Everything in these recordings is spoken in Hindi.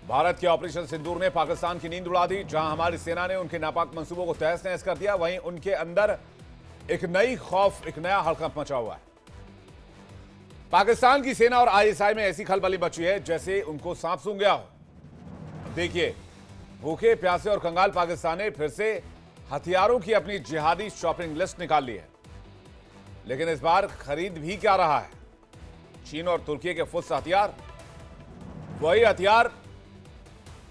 भारत के ऑपरेशन सिंदूर ने पाकिस्तान की नींद उड़ा दी। जहां हमारी सेना ने उनके नापाक मंसूबों को तहस नहस कर दिया, वहीं उनके अंदर एक नया हड़कंप मचा हुआ है। पाकिस्तान की सेना और आईएसआई में ऐसी खलबली मची है जैसे उनको सांप सूंघ गया हो। देखिए, भूखे प्यासे और कंगाल पाकिस्तान ने फिर से हथियारों की अपनी जिहादी शॉपिंग लिस्ट निकाल ली है। लेकिन इस बार खरीद भी क्या रहा है? चीन और तुर्की के फुस हथियार, वही हथियार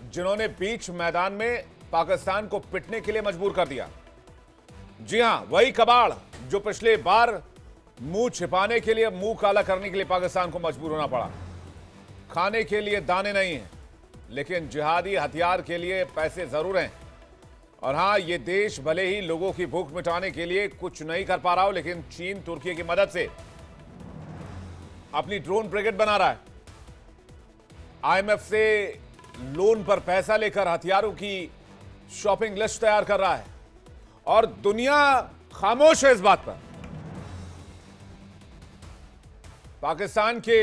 जिन्होंने बीच मैदान में पाकिस्तान को पिटने के लिए मजबूर कर दिया। जी हां, वही कबाड़ जो पिछले बार मुंह छिपाने के लिए, मुंह काला करने के लिए पाकिस्तान को मजबूर होना पड़ा। खाने के लिए दाने नहीं हैं, लेकिन जिहादी हथियार के लिए पैसे जरूर हैं। और हां, ये देश भले ही लोगों की भूख मिटाने के लिए कुछ नहीं कर पा रहा हो, लेकिन चीन तुर्की की मदद से अपनी ड्रोन ब्रिगेड बना रहा है। आईएमएफ से लोन पर पैसा लेकर हथियारों की शॉपिंग लिस्ट तैयार कर रहा है और दुनिया खामोश है इस बात पर। पाकिस्तान के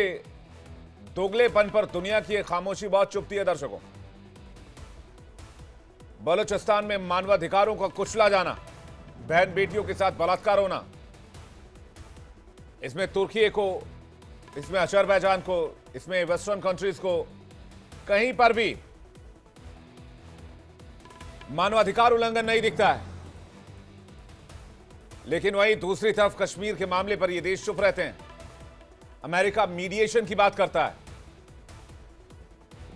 दोगलेपन पर दुनिया की खामोशी बहुत चुभती है दर्शकों। बलूचिस्तान में मानवाधिकारों का कुचला जाना, बहन बेटियों के साथ बलात्कार होना, इसमें तुर्की को, इसमें अजरबैजान को, इसमें वेस्टर्न कंट्रीज को, कहीं पर भी मानवाधिकार उल्लंघन नहीं दिखता है। लेकिन वहीं दूसरी तरफ कश्मीर के मामले पर ये देश चुप रहते हैं। अमेरिका मीडिएशन की बात करता है।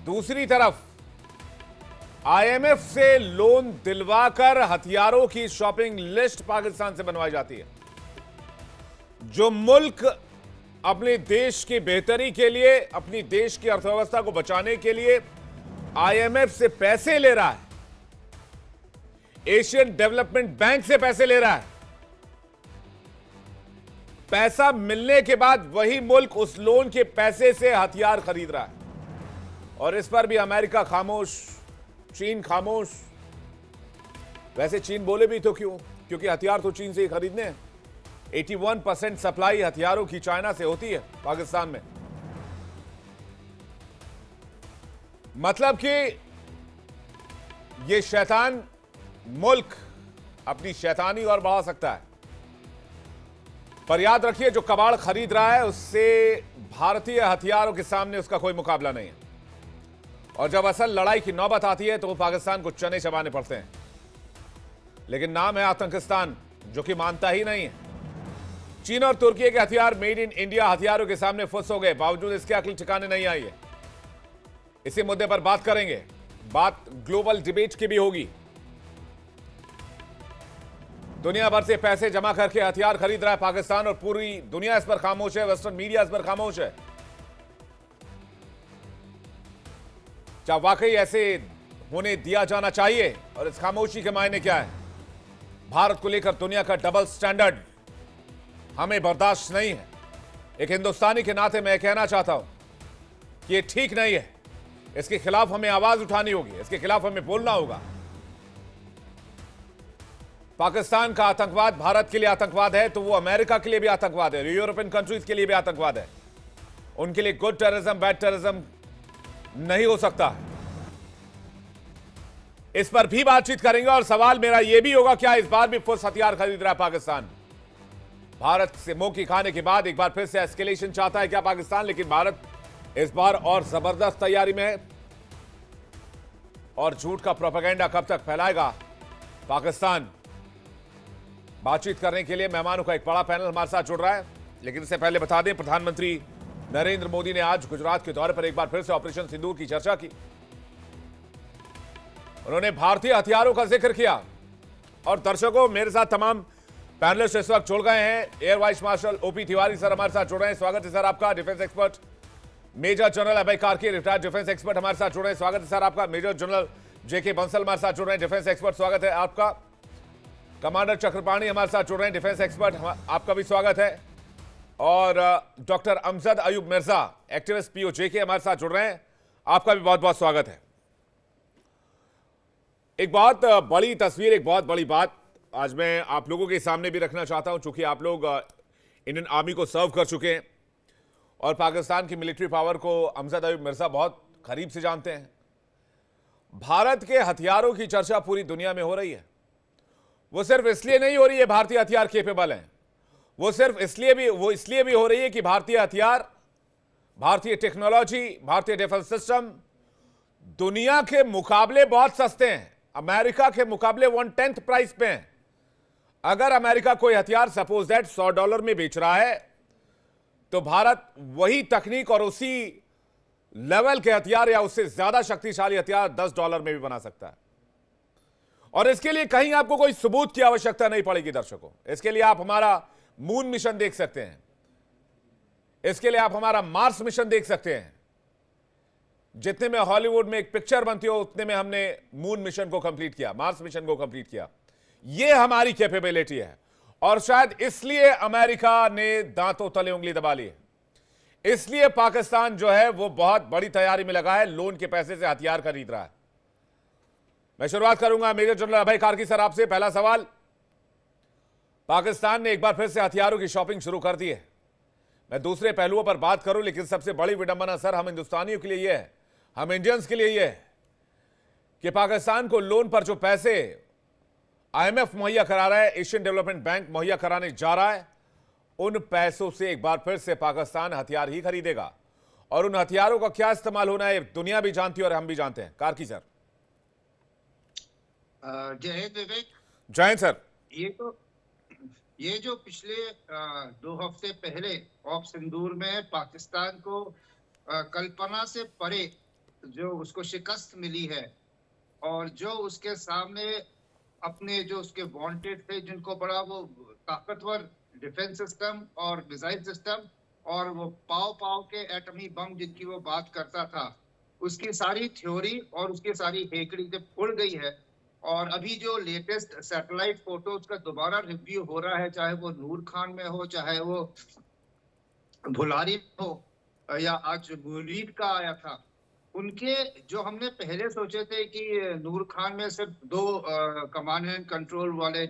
दूसरी तरफ आईएमएफ से लोन दिलवाकर हथियारों की शॉपिंग लिस्ट पाकिस्तान से बनवाई जाती है। जो मुल्क अपने देश की बेहतरी के लिए, अपनी देश की अर्थव्यवस्था को बचाने के लिए आईएमएफ से पैसे ले रहा है, एशियन डेवलपमेंट बैंक से पैसे ले रहा है, पैसा मिलने के बाद वही मुल्क उस लोन के पैसे से हथियार खरीद रहा है। और इस पर भी अमेरिका खामोश, चीन खामोश। वैसे चीन बोले भी तो क्यों? क्योंकि हथियार तो चीन से ही खरीदने हैं। 81% सप्लाई हथियारों की चाइना से होती है पाकिस्तान में। मतलब कि ये शैतान मुल्क अपनी शैतानी और बढ़ा सकता है। पर याद रखिए, जो कबाड़ खरीद रहा है उससे भारतीय हथियारों के सामने उसका कोई मुकाबला नहीं है। और जब असल लड़ाई की नौबत आती है तो वो पाकिस्तान को चने चबाने पड़ते हैं। लेकिन नाम है आतंकिस्तान, जो कि मानता ही नहीं है। चीन और तुर्की के हथियार मेड इन इंडिया हथियारों के सामने फुस हो गए, बावजूद इसके अकल ठिकाने नहीं आई है। इसी मुद्दे पर बात करेंगे। बात ग्लोबल डिबेट की भी होगी। दुनिया भर से पैसे जमा करके हथियार खरीद रहा है पाकिस्तान और पूरी दुनिया इस पर खामोश है, वेस्टर्न मीडिया इस पर खामोश है। क्या वाकई ऐसे होने दिया जाना चाहिए? और इस खामोशी के मायने क्या है? भारत को लेकर दुनिया का डबल स्टैंडर्ड हमें बर्दाश्त नहीं है। एक हिंदुस्तानी के नाते मैं कहना चाहता हूं कि ये ठीक नहीं है। इसके खिलाफ हमें आवाज उठानी होगी, इसके खिलाफ हमें बोलना होगा। पाकिस्तान का आतंकवाद भारत के लिए आतंकवाद है तो वो अमेरिका के लिए भी आतंकवाद है, यूरोपियन कंट्रीज के लिए भी आतंकवाद है। उनके लिए गुड टेररिज्म, बैड टेररिज्म नहीं हो सकता। इस पर भी बातचीत करेंगे और सवाल मेरा यह भी होगा, क्या इस बार भी फुस हथियार खरीद रहा है पाकिस्तान? भारत से मुंह की खाने के बाद एक बार फिर से एस्केलेशन चाहता है क्या पाकिस्तान? लेकिन भारत इस बार और जबरदस्त तैयारी में है। और झूठ का प्रोपेगेंडा कब तक फैलाएगा पाकिस्तान? बातचीत करने के लिए मेहमानों का एक बड़ा पैनल हमारे साथ जुड़ रहा है। लेकिन इससे पहले बता दें, प्रधानमंत्री नरेंद्र मोदी ने आज गुजरात के दौरे पर एक बार फिर से ऑपरेशन सिंदूर की चर्चा की। उन्होंने भारतीय हथियारों का जिक्र किया। और दर्शकों, मेरे साथ तमाम पैनलिस्ट इस वक्त जुड़ गए हैं। Air vice marshal OP Tiwari sir हमारे साथ जुड़ रहे हैं, स्वागत है सर आपका। डिफेंस एक्सपर्ट मेजर जनरल अभय कार्की, रिटायर्ड डिफेंस एक्सपर्ट हमारे साथ जुड़ रहे हैं, स्वागत है सर आपका। मेजर जनरल जेके बंसल हमारे साथ जुड़ रहे हैं, डिफेंस एक्सपर्ट, स्वागत है आपका। कमांडर चक्रपाणी हमारे साथ जुड़ रहे हैं, डिफेंस एक्सपर्ट, आपका भी स्वागत है। और doctor Amjad Ayub Mirza, activist PoJ के हमारे साथ जुड़ रहे हैं, आपका भी बहुत बहुत स्वागत है। एक बहुत बड़ी तस्वीर, एक बहुत बड़ी बात आज मैं आप लोगों के सामने भी रखना चाहता हूं, चूंकि आप लोग इंडियन आर्मी को सर्व कर चुके हैं और पाकिस्तान की मिलिट्री पावर को अमजद अयूब मिर्जा बहुत करीब से जानते हैं। भारत के हथियारों की चर्चा पूरी दुनिया में हो रही है। वो सिर्फ इसलिए नहीं हो रही है भारतीय हथियार केपेबल हैं, वो सिर्फ इसलिए भी हो रही है कि भारतीय हथियार, भारतीय टेक्नोलॉजी, भारतीय डिफेंस सिस्टम दुनिया के मुकाबले बहुत सस्ते हैं। अमेरिका के मुकाबले 1/10 प्राइस पे हैं। अगर अमेरिका कोई हथियार सपोज दैट $100 में बेच रहा है, तो भारत वही तकनीक और उसी लेवल के हथियार या उससे ज्यादा शक्तिशाली हथियार $10 में भी बना सकता है। और इसके लिए कहीं आपको कोई सबूत की आवश्यकता नहीं पड़ेगी दर्शकों। इसके लिए आप हमारा मून मिशन देख सकते हैं, इसके लिए आप हमारा मार्स मिशन देख सकते हैं। जितने में हॉलीवुड में एक पिक्चर बनती हो, उतने में हमने मून मिशन को कंप्लीट किया, मार्स मिशन को कंप्लीट किया। यह हमारी कैपेबिलिटी है और शायद इसलिए अमेरिका ने दांतों तले उंगली दबा ली है। इसलिए पाकिस्तान जो है वो बहुत बड़ी तैयारी में लगा है, लोन के पैसे से हथियार खरीद रहा है। मैं शुरुआत करूंगा मेजर जनरल अभय कार्की सर आपसे। पहला सवाल, पाकिस्तान ने एक बार फिर से हथियारों की शॉपिंग शुरू कर दी है। मैं दूसरे पहलुओं पर बात करूं, लेकिन सबसे बड़ी विडंबना सर हम हिंदुस्तानियों के लिए यह है, हम इंडियंस के लिए यह है कि पाकिस्तान को लोन पर जो पैसे IMF मुहैया करा रहा है, एशियन डेवलपमेंट बैंक मुहैया कराने जा रहा है, उन पैसों से एक बार फिर से पाकिस्तान हथियार ही खरीदेगा। और उन हथियारों का क्या इस्तेमाल होना है दुनिया भी जानती है और हम भी जानते हैं। कार्की सर। जय हिंद विवेक। जय हिंद सर। ये जो पिछले 2 हफ्ते पहले ऑफ सिंदूर में पाकिस्तान को कल्पना से परे जो उसको शिकस्त मिली है और जो उसके सामने अपने जो उसके वांटेड थे, जिनको बड़ा वो ताकतवर डिफेंस सिस्टम और मिसाइल सिस्टम और वो पाव के एटमी बम जिनकी वो बात करता था, उसकी सारी थ्योरी और उसकी सारी हेकड़ी जब उड़ गई है और अभी जो लेटेस्ट सैटेलाइट फोटोज का दोबारा रिव्यू हो रहा है, चाहे वो नूर खान में हो, चाहे वो भुलारी हो या आज मुरीद का आया था, उनके जो हमने पहले सोचे थे कि नूर खान में सिर्फ 2 कमांड एंड कंट्रोल वाले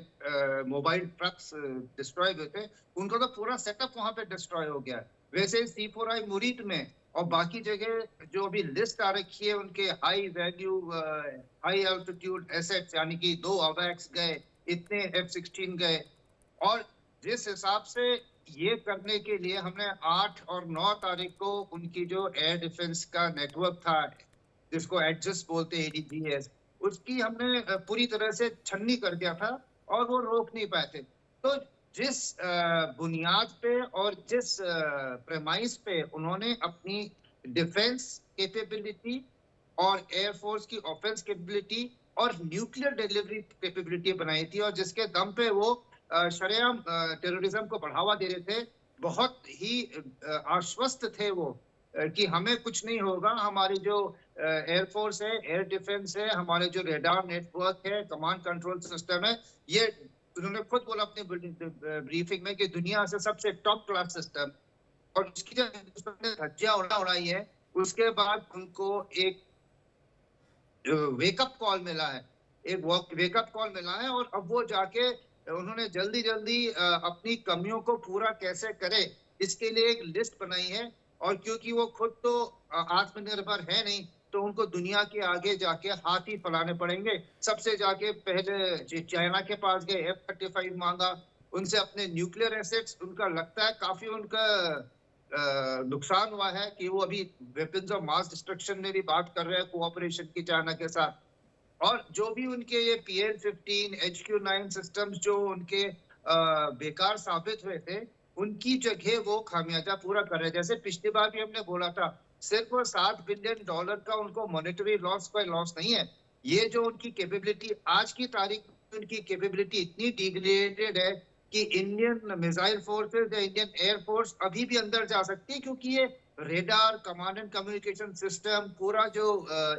मोबाइल ट्रक्स डिस्ट्रॉय हुए थे, उनका तो पूरा सेटअप वहां पे डिस्ट्रॉय हो गया है। वैसे C4I मुरीद में और बाकी जगह जो अभी लिस्ट आ रखी है उनके high value high altitude assets, यानी कि 2 अवैक्स गए, इतने F-16 गए। और जिस हिसाब से ये करने के लिए हमने 8 और 9 तारीख को उनकी जो एयर डिफेंस का नेटवर्क था, जिसको एडजस्ट बोलते हैं ADGS, उसकी हमने पूरी तरह से छन्नी कर दिया था और वो रोक नहीं पाए थे। तो जिस बुनियाद पे और जिस प्रेमाइस पे उन्होंने अपनी डिफेंस कैपेबिलिटी और एयरफोर्स की ऑफेंस कैपेबिलिटी और न्यूक्लियर डिलीवरी कैपेबिलिटी बनाई थी और जिसके दम पे वो शरेआम टेररिज्म को बढ़ावा दे रहे थे, बहुत ही आश्वस्त थे वो कि हमें कुछ नहीं होगा। हमारी जो एयरफोर्स है, एयर डिफेंस है, हमारे जो रेडार नेटवर्क है, कमांड कंट्रोल सिस्टम है, ये उन्होंने खुद बोला अपनी ब्रीफिंग में कि दुनिया से सबसे टॉप क्लास सिस्टम। और उसकी जब हिंदुस्तान ने धज्जियां उड़ाई है, उसके बाद उनको एक वेकअप कॉल मिला है, एक वेकअप कॉल मिला है और अब वो जाके उन्होंने जल्दी अपनी कमियों को पूरा कैसे करे इसके लिए एक लिस्ट बनाई है। और क्योंकि वो खुद तो आत्मनिर्भर है नहीं, तो उनको दुनिया के आगे जाके हाथ ही फैलाने पड़ेंगे। सबसे जाके पहले चाइना के पास गए, F-35 मांगा, उनसे अपने न्यूक्लियर एसेट्स, उनका लगता है काफी उनका नुकसान हुआ है कि वो अभी वेपन्स ऑफ मास डिस्ट्रक्शन में भी बात कर रहे हैं कोऑपरेशन की चाइना के साथ। और जो भी उनके ये PL-15 HQ-9 सिस्टम्स जो उनके बेकार साबित हुए थे, उनकी जगह वो खामियाजा पूरा कर रहे हैं। जैसे पिछली बार भी हमने बोला था, सिर्फ $7 बिलियन का उनको मॉनेटरी लॉस कोई लॉस नहीं है। ये जो उनकी कैपेबिलिटी आज की तारीख में, उनकी कैपेबिलिटी इतनी डिग्रेडेड है कि इंडियन मिसाइल फोर्सेस या इंडियन एयरफोर्स अभी भी अंदर जा सकती है, क्योंकि ये radar, command and communication system, पूरा जो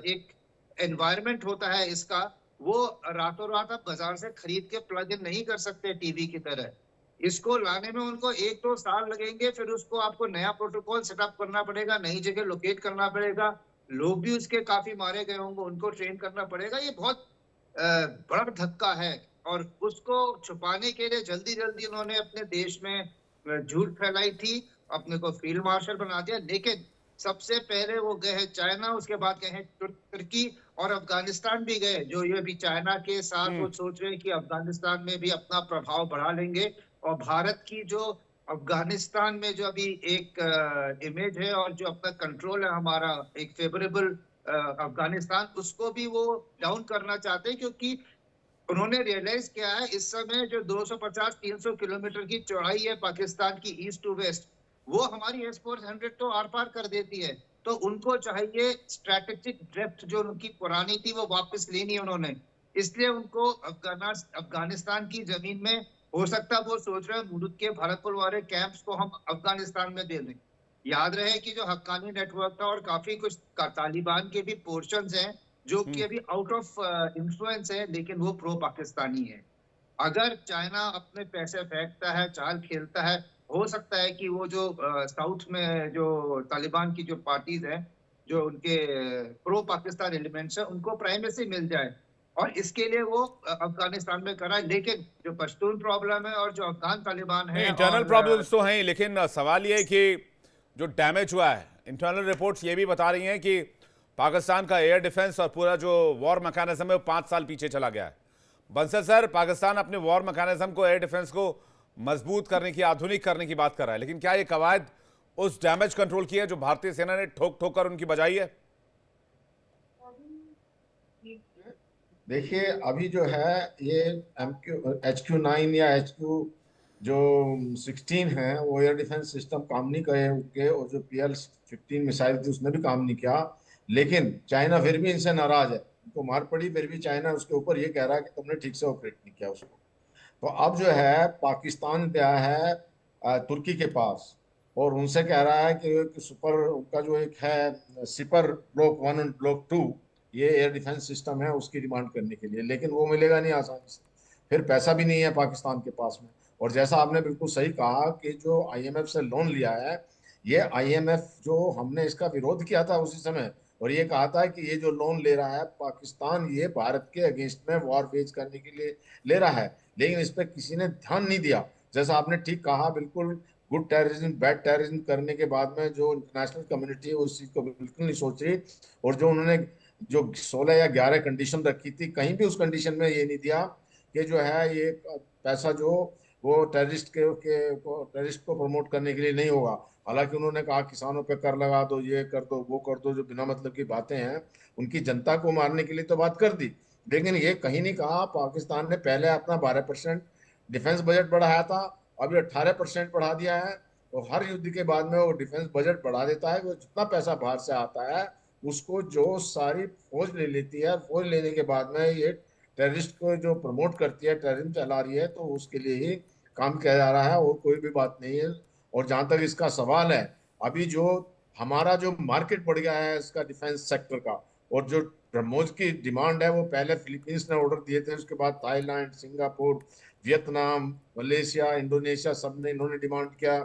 एक एनवायरनमेंट होता है इसका, वो रातों रात आप बाजार से खरीद के प्लग इन नहीं कर सकते टीवी की तरह। इसको लाने में उनको 1-2 साल लगेंगे, फिर उसको आपको नया प्रोटोकॉल सेटअप करना पड़ेगा, नई जगह लोकेट करना पड़ेगा, लोग भी उसके काफी मारे गए होंगे, उनको ट्रेन करना पड़ेगा। ये बहुत बड़ा धक्का है और उसको छुपाने के लिए जल्दी उन्होंने अपने देश में झूठ फैलाई थी, अपने को फील्ड मार्शल बना दिया। लेकिन सबसे पहले वो गए हैं चाइना, उसके बाद गए हैं तुर्की और अफगानिस्तान भी गए, जो ये भी चाइना के साथ वो सोच रहे हैं कि अफगानिस्तान में भी अपना प्रभाव बढ़ा लेंगे। और भारत की जो अफगानिस्तान में जो अभी एक इमेज है और जो अपना कंट्रोल है हमारा, एक फेवरेबल अफगानिस्तान, उसको भी वो डाउन करना चाहते हैं, क्योंकि उन्होंने रियलाइज किया है इस समय जो 250-300 किलोमीटर की चौड़ाई है पाकिस्तान की ईस्ट टू वेस्ट, वो हमारी S-400 तो आर पार कर देती है। तो उनको चाहिए स्ट्रैटेजिक ड्रिफ्ट, जो उनकी पुरानी थी वो वापस लेनी है उन्होंने। इसलिए उनको अफगानिस्तान की जमीन में, हो सकता है वो सोच रहे हैं मुल्क के भरतपुर वाले कैंप्स को हम अफगानिस्तान में दे दें। याद रहे कि जो हक्कानी नेटवर्क था और काफी कुछ तालिबान के भी पोर्शंस हैं जो कि अभी आउट ऑफ इन्फ्लुएंस है, लेकिन वो प्रो पाकिस्तानी है। अगर चाइना अपने पैसे फेंकता है, चाल खेलता है, हो सकता है कि वो जो साउथ में जो तालिबान की जो पार्टीज हैं, जो उनके प्रो पाकिस्तान एलिमेंट्स हैं, उनको प्राइमेसी मिल जाए, और इसके लिए वो अफगानिस्तान में कराए। लेकिन जो पश्तून प्रॉब्लम है और जो अफगान तालिबान है इंटरनल और प्रॉब्लम्स तो हैं, लेकिन सवाल ये है कि जो डैमेज हुआ है, इंटरनल रिपोर्ट्स ये भी बता रही हैं कि पाकिस्तान का एयर डिफेंस और पूरा जो वॉर मैकेनिज्म है वो 5 साल पीछे चला गया है। बंसल सर, पाकिस्तान अपने वॉर मैकेनिज्म को, एयर डिफेंस को मजबूत करने की, आधुनिक करने की बात कर रहा है, लेकिन क्या ये कवायद उस डैमेज कंट्रोल की है जो भारतीय सेना ने ठोक ठोक कर उनकी बजाई है? देखिए, अभी जो है ये HQ9 या HQ 16 है, वो एयर डिफेंस सिस्टम काम नहीं करे उनके, और जो PL-15 मिसाइल थी उसने भी काम नहीं किया। लेकिन चाइना फिर भी इनसे नाराज है, उनको मार पड़ी, फिर भी चाइना उसके ऊपर ये कह रहा है कि तुमने ठीक से ऑपरेट नहीं किया उसको। तो अब जो है पाकिस्तान गया है तुर्की के पास, और उनसे कह रहा है कि सुपर, उनका जो एक है सिपर ब्लॉक 1 और ब्लॉक 2, ये एयर डिफेंस सिस्टम है, उसकी डिमांड करने के लिए। लेकिन वो मिलेगा नहीं आसानी से, फिर पैसा भी नहीं है पाकिस्तान के पास में। और जैसा आपने बिल्कुल सही कहा कि जो IMF से लोन लिया है, ये IMF जो हमने इसका विरोध किया था उसी समय, और ये कहा था कि ये जो लोन ले रहा है पाकिस्तान, ये भारत के अगेंस्ट में वॉर वेज करने के लिए ले रहा है। लेकिन इस पर किसी ने ध्यान नहीं दिया। जैसा आपने ठीक कहा, बिल्कुल गुड टेररिज्म बैड टेररिज्म करने के बाद में जो इंटरनेशनल कम्युनिटी है उस चीज को बिल्कुल नहीं सोच रही। और जो उन्होंने जो 16 या 11 कंडीशन रखी थी, कहीं भी उस कंडीशन में ये नहीं दिया कि जो है ये पैसा जो वो टेररिस्ट टेररिस्ट को प्रमोट करने के लिए नहीं होगा। हालांकि उन्होंने कहा किसानों पे कर लगा दो, ये कर दो, वो कर दो, जो बिना मतलब की बातें हैं, उनकी जनता को मारने के लिए तो बात कर दी। लेकिन ये कहीं नहीं कहा पाकिस्तान ने पहले अपना 12% डिफेंस बजट बढ़ाया था, अभी 18% बढ़ा दिया है। और हर युद्ध के बाद में वो डिफेंस बजट बढ़ा देता है, वो जितना पैसा बाहर से आता है उसको जो सारी फौज ले लेती है, फौज लेने के बाद में ये टेररिस्ट को जो प्रमोट करती है, टेररिज्म चला रही है, तो उसके लिए ही काम किया जा रहा है, और कोई भी बात नहीं है। और जहां तक इसका सवाल है, अभी जो हमारा जो मार्केट बढ़ गया है इसका डिफेंस सेक्टर का, और जो ब्रह्मोस की डिमांड है, वो पहले फिलीपींस ने ऑर्डर दिए थे, उसके बाद Thailand, Singapore, Vietnam, Malaysia, Indonesia, सब ने इन्होंने डिमांड किया।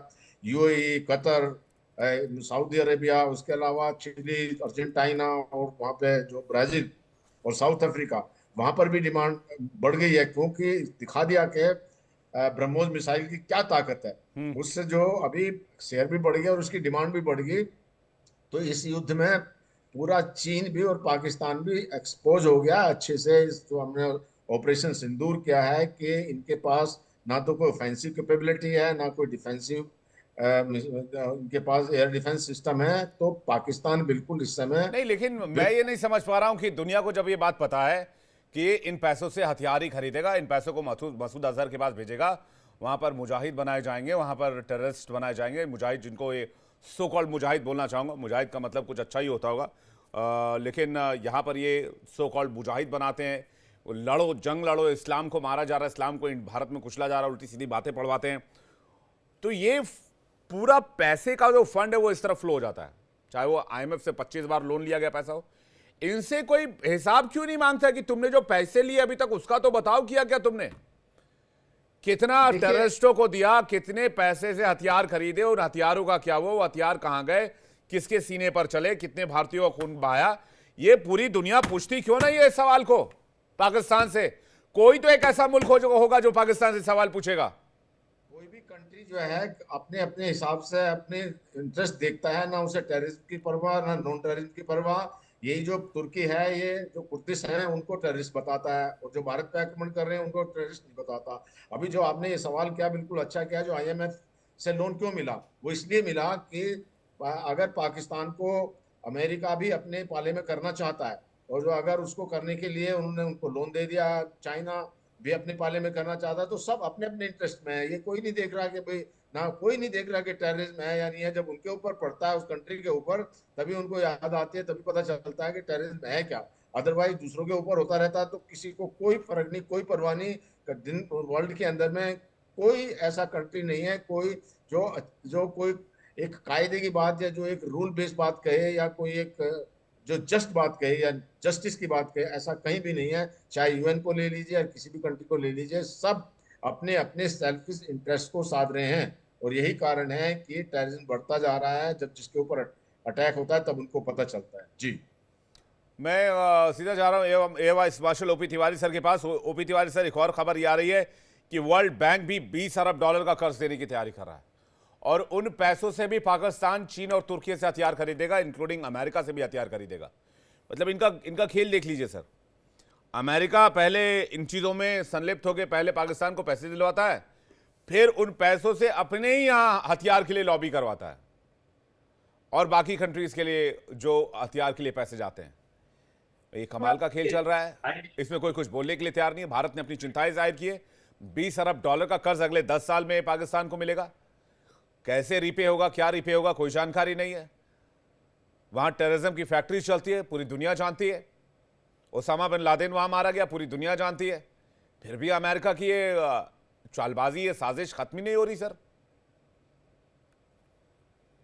UAE, कतर, सऊदी अरेबिया, उसके अलावा चिली, अर्जेंटीना, और वहाँ पे जो ब्राजील और साउथ अफ्रीका, वहां पर भी डिमांड बढ़ गई है, क्योंकि दिखा दिया कि ब्रह्मोस मिसाइल की क्या ताकत है। उससे जो अभी शेयर भी बढ़ गया और उसकी डिमांड भी बढ़ गई। तो इस युद्ध में पूरा चीन भी और पाकिस्तान भी एक्सपोज हो गया अच्छे से। इस जो हमने ऑपरेशन सिंदूर किया है कि इनके पास ना तो कोई ऑफेंसिव कैपेबिलिटी है, ना कोई डिफेंसिव, इनके पास एयर डिफेंस सिस्टम है। तो पाकिस्तान बिल्कुल इस समय नहीं, लेकिन मैं ये नहीं समझ पा रहा हूं कि दुनिया को जब ये बात पता है कि इन पैसों से हथियार ही खरीदेगा, इन पैसों को मसूद अजहर के पास भेजेगा, वहां पर मुजाहिद बनाए जाएंगे, वहां पर टेररिस्ट बनाए जाएंगे, मुजाहिद, जिनको ये सो कॉल्ड मुजाहिद बोलना चाहूंगा, मुजाहिद का मतलब कुछ अच्छा ही होता होगा, लेकिन यहाँ पर ये सो कॉल्ड मुजाहिद बनाते हैं। लड़ो, जंग लड़ो, इस्लाम को मारा जा रहा है, इस्लाम को भारत में कुचला जा रहा है, उल्टी सीधी बातें पढ़वाते हैं। तो ये पूरा पैसे का जो फंड है वो इस तरफ फ्लो हो जाता है, चाहे वो IMF से 25 बार लोन लिया गया पैसा हो। इनसे कोई हिसाब क्यों नहीं मांगता कि तुमने जो पैसे लिए अभी तक उसका तो बताओ, किया क्या तुमने, कितना टेररिस्टों को दिया, कितने पैसे से हथियार खरीदे, और हथियारों का क्या हुआ, वो हथियार कहां गए, किसके सीने पर चले, कितने भारतीयों का खून बहाया। ये पूरी दुनिया पूछती क्यों नहीं है इस सवाल को पाकिस्तान से? कोई तो एक ऐसा मुल्क होगा जो पाकिस्तान से सवाल पूछेगा। कोई भी कंट्री जो है अपने अपने हिसाब से अपने इंटरेस्ट देखता है, ना उसे टेररिज्म की परवाह ना नॉन टेररिज्म की परवाह। यही जो तुर्की है, ये जो कुर्दिश हैं उनको टेररिस्ट बताता है, और जो भारत पे आक्रमण कर रहे हैं उनको टेररिस्ट नहीं बताता। अभी जो आपने ये सवाल किया बिल्कुल अच्छा किया, जो आईएमएफ से लोन क्यों मिला, वो इसलिए मिला कि अगर पाकिस्तान को अमेरिका भी अपने पाले में करना चाहता है, और जो अगर उसको करने के लिए उन्होंने उनको लोन दे दिया, चाइना भी अपने पाले में करना चाहता है, तो सब अपने अपने इंटरेस्ट में है। ये कोई नहीं देख रहा कि भाई, ना कोई नहीं देख रहा कि टेररिज्म है या नहीं है। जब उनके ऊपर पड़ता है उस कंट्री के ऊपर, तभी उनको याद आती है, तभी पता चलता है कि टेररिज्म है क्या। अदरवाइज दूसरों के ऊपर होता रहता तो किसी को कोई फर्क नहीं, कोई परवाह नहीं। दिन वर्ल्ड के अंदर में कोई ऐसा कंट्री नहीं है कोई जो जो कोई एक कायदे की बात या जो एक रूल बेस्ड बात कहे, या कोई एक जो जस्ट बात कहे या जस्टिस की बात कहे, ऐसा कहीं भी नहीं है। चाहे यूएन को ले लीजिए या किसी भी कंट्री को ले लीजिए, सब अपने अपने सेल्फिश इंटरेस्ट को साध रहे हैं। और यही कारण है कि टेररिज्म बढ़ता जा रहा है। जब जिसके ऊपर अटैक होता है तब उनको पता चलता है। जी, मैं सीधा जा रहा हूँ एवा मार्शल ओपी तिवारी सर के पास। ओपी तिवारी सर, एक और खबर ये आ रही है कि वर्ल्ड बैंक भी 20 अरब डॉलर का कर्ज देने की तैयारी कर रहा है, और उन पैसों से भी पाकिस्तान, चीन और तुर्की से हथियार खरीदेगा, इंक्लूडिंग अमेरिका से भी हथियार खरीदेगा। मतलब इनका खेल देख लीजिए सर। अमेरिका पहले इन चीज़ों में संलिप्त होकर पहले पाकिस्तान को पैसे दिलवाता है, फिर उन पैसों से अपने ही यहाँ हथियार के लिए लॉबी करवाता है, और बाकी कंट्रीज के लिए जो हथियार के लिए पैसे जाते हैं। ये कमाल का खेल चल रहा है, इसमें कोई कुछ बोलने के लिए तैयार नहीं है। भारत ने अपनी चिंताएं जाहिर की है। 20 अरब डॉलर का कर्ज अगले 10 साल में पाकिस्तान को मिलेगा। कैसे रीपे होगा, क्या रीपे होगा, कोई जानकारी नहीं है। वहां टेररिज्म की फैक्ट्री चलती है, पूरी दुनिया जानती है। ओसामा बिन लादेन वहां मारा गया, पूरी दुनिया जानती है। फिर भी अमेरिका की ये चालबाजी, ये साजिश खत्म ही नहीं हो रही सर।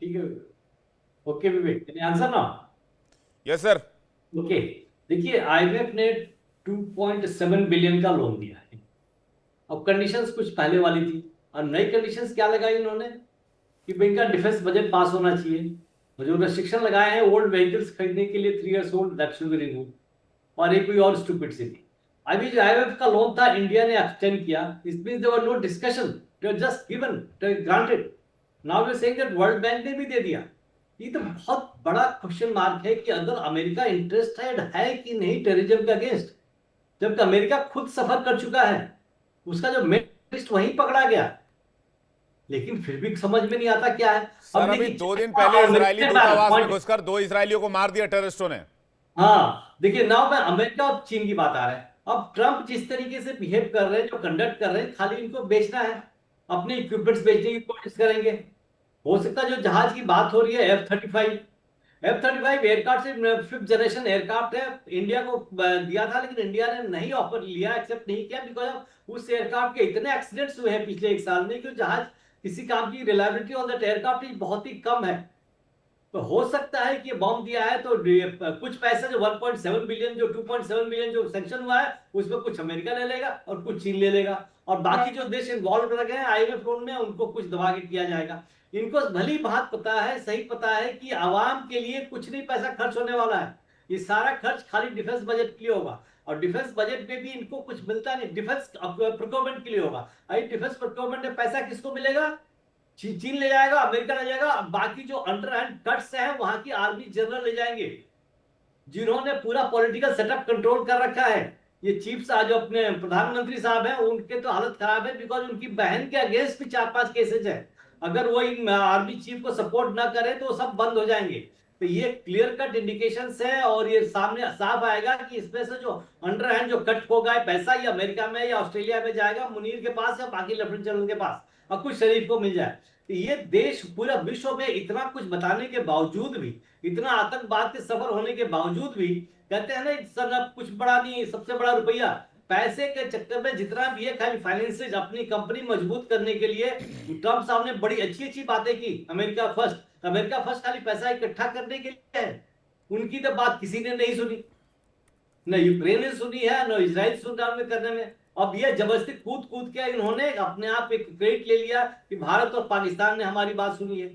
ठीक है, okay Vivek, can answer now? Yes sir. Okay, देखिए आईएमएफ ने 2.7 बिलियन का लोन दिया है। अब कंडीशंस कुछ पहले वाली थी, और नई कंडीशंस क्या लगाई इन्होंने कि भाई इनका डिफेंस बजट पास होना चाहिए। और जो रेस्ट्रिक्शन लगाए हैं ओल्ड व्हीकल्स खरीदने के लिए 3 years old, that should be removed. और एक कोई और स्टूपिडिटी थी। अभी जो आईएमएफ का लोन था इंडिया ने एक्सटेंड किया, it means there were no discussion, they were just given, granted. Now we are saying that World Bank ने भी दे दिया। ये तो बहुत बड़ा क्वेश्चन मार्क है कि अगर अमेरिका इंटरेस्टेड है कि नहीं टेररिज्म के अगेंस्ट, जबकि अमेरिका खुद सफर कर चुका है, उसका जो मेन लिस्ट वहीं पकड़ा गया। लेकिन फिर भी समझ में नहीं आता क्या है। सर अभी 2 दिन पहले इजरायली दूतावास में घुसकर 2 इजरायलियों को मार दिया टेररिस्टों ने। हाँ, देखिए नाउ मैं अमेरिका और चीन की बात आ रहा है। अब ट्रंप जिस तरीके से बिहेव कर रहे हैं, जो कंडक्ट कर रहे हैं, खाली इनको बेचना है, अपने इक्विपमेंट्स बेचने की कोशिश करेंगे। हो सकता है जो जहाज की बात हो रही है F-35 एयरक्राफ्ट से 5th जनरेशन एयरक्राफ्ट है, इंडिया को दिया था, लेकिन इंडिया ने नहीं ऑफर लिया, एक्सेप्ट नहीं किया, बिकॉज उस एयरक्राफ्ट के इतने एक्सीडेंट्स हुए हैं पिछले 1 साल में कि जहाज किसी काम की रिलायबिलिटी ऑन दैट एयरक्राफ्ट बहुत ही कम है। तो हो सकता है कि बॉम्ब दिया है तो कुछ पैसे जो 1.7 बिलियन, जो 2.7 बिलियन जो सैंक्शन हुआ है, उसमें कुछ अमेरिका ले लेगा और कुछ चीन ले लेगा, और बाकी जो देश इन्वॉल्व रह गए हैं आईएमएफ लोन में, उनको कुछ दबा के किया जाएगा। इनको भली बात पता है, सही पता है कि आवाम के लिए कुछ नहीं पैसा खर्च होने वाला है। ये सारा खर्च खाली डिफेंस बजट के लिए होगा, और डिफेंस बजट में भी इनको कुछ मिलता नहीं, डिफेंस प्रोक्योरमेंट के लिए होगा। डिफेंस प्रोक्योरमेंट में पैसा किसको मिलेगा? चीन ले जाएगा, अमेरिका ले जाएगा, बाकी जो अंडर हैंड कट्स हैं वहां की आर्मी जनरल ले जाएंगे, जिन्होंने पूरा पॉलिटिकल सेटअप कंट्रोल कर रखा है। ये चीफ साहब जो अपने प्रधानमंत्री साहब हैं, उनके तो हालत खराब है, बिकॉज उनकी बहन के अगेंस्ट भी 4-5 केसेज है। अगर वो इन आर्मी चीफ को सपोर्ट ना करे तो सब बंद हो जाएंगे। तो ये क्लियर कट इंडिकेशंस है, और ये सामने साफ आएगा कि इसमें से जो अंडर हैंड जो कट होगा पैसा, ये अमेरिका में या ऑस्ट्रेलिया में जाएगा, मुनीर के पास या बाकी लेफ्टिनेंट जनरल के पास, और कुछ शरीफ को मिल जाए। तो ये देश पूरा विश्व में इतना कुछ बताने के बावजूद भी, इतना आतंकवाद के सफर होने के बावजूद भी, कहते हैं ना सर कुछ बड़ा नहीं, सबसे बड़ा रुपया। पैसे के चक्कर में जितना भी है, खाली फाइनेंसेज अपनी कंपनी मजबूत करने के लिए ट्रंप साहब ने बड़ी अच्छी अच्छी बातें की। अमेरिका फर्स्ट खाली पैसा इकट्ठा करने के लिए है। उनकी तो बात किसी ने नहीं सुनी, न यूक्रेन ने सुनी है, न इजराइल सुन रहा उन्हें करने में। अब ये जबरदस्ती कूद के इन्होंने अपने आप एक क्रेडिट ले लिया कि भारत और पाकिस्तान ने हमारी बात सुनी है।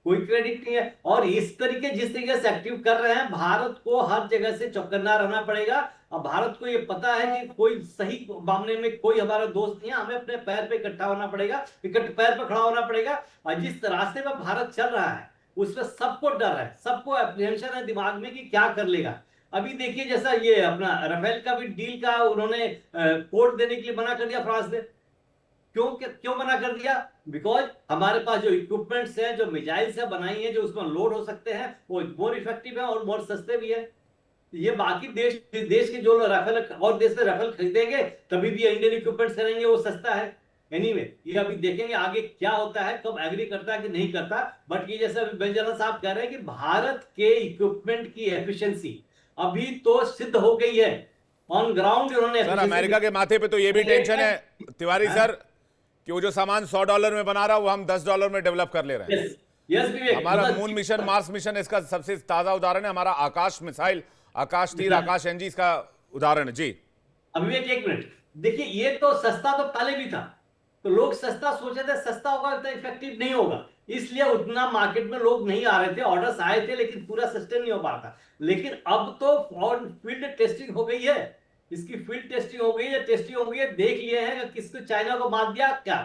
कोई क्रेडिट नहीं है। और इस तरीके जिस तरीके से एक्टिव कर रहे हैं, भारत को हर जगह से चौकन्ना रहना पड़ेगा। और भारत को ये पता है कि कोई सही मामले में कोई हमारा दोस्त नहीं है, हमें अपने पैर पे इकट्ठा होना पड़ेगा, इकट्ठे पैर पे खड़ा होना पड़ेगा। और जिस रास्ते पर भारत चल रहा है उसमें सबको डर है, सबको एप्रीहेंशन है दिमाग में कि क्या कर लेगा। अभी देखिए जैसा ये अपना राफेल का भी डील का उन्होंने कोड देने के लिए मना कर दिया फ्रांस ने। क्यों मना कर दिया? बिकॉज हमारे पास जो इक्विपमेंट्स हैं, जो मिसाइल्स है बनाई है, जो उसमें लोड हो सकते हैं, वो मोर इफेक्टिव है और मोर सस्ते भी है। ये बाकी देश के जो राफेल और देश में राफेल खरीदेंगे तभी भी इंडियन इक्विपमेंट्स करेंगे, वो सस्ता है। एनीवे ये अभी देखेंगे आगे क्या होता है, कब एग्री करता है कि नहीं करता। बट ये जैसे बेंजाना साहब कह रहे हैं कि भारत के इक्विपमेंट की एफिशिएंसी अभी तो सिद्ध हो गई है ऑन ग्राउंड। उन्होंने सर अमेरिका के माथे पे तो ये भी टेंशन है तिवारी सर कि वो जो सामान $100 में बना रहा है वो हम $10 में डेवलप कर ले रहे हैं। यस विवेक, हमारा मून मिशन, मार्स मिशन इसका सबसे ताजा उदाहरण है। हमारा आकाश मिसाइल, आकाश तीर, आकाश एनजी इसका उदाहरण है जी। विवेक एक मिनट देखिए, ये तो सस्ता तो पहले भी था, तो लोग सस्ता सोचे थे, सस्ता होगा इतना इफेक्टिव नहीं होगा, इसलिए उतना मार्केट में लोग नहीं आ रहे थे। ऑर्डर्स आए थे लेकिन पूरा सस्टेन नहीं हो पा रहा था। लेकिन अब तो फील्ड टेस्टिंग हो गई है, इसकी फील्ड टेस्टिंग हो गई है, टेस्टिंग हो गई है, देख लिए हैं कि किसको चाइना को मात दिया क्या।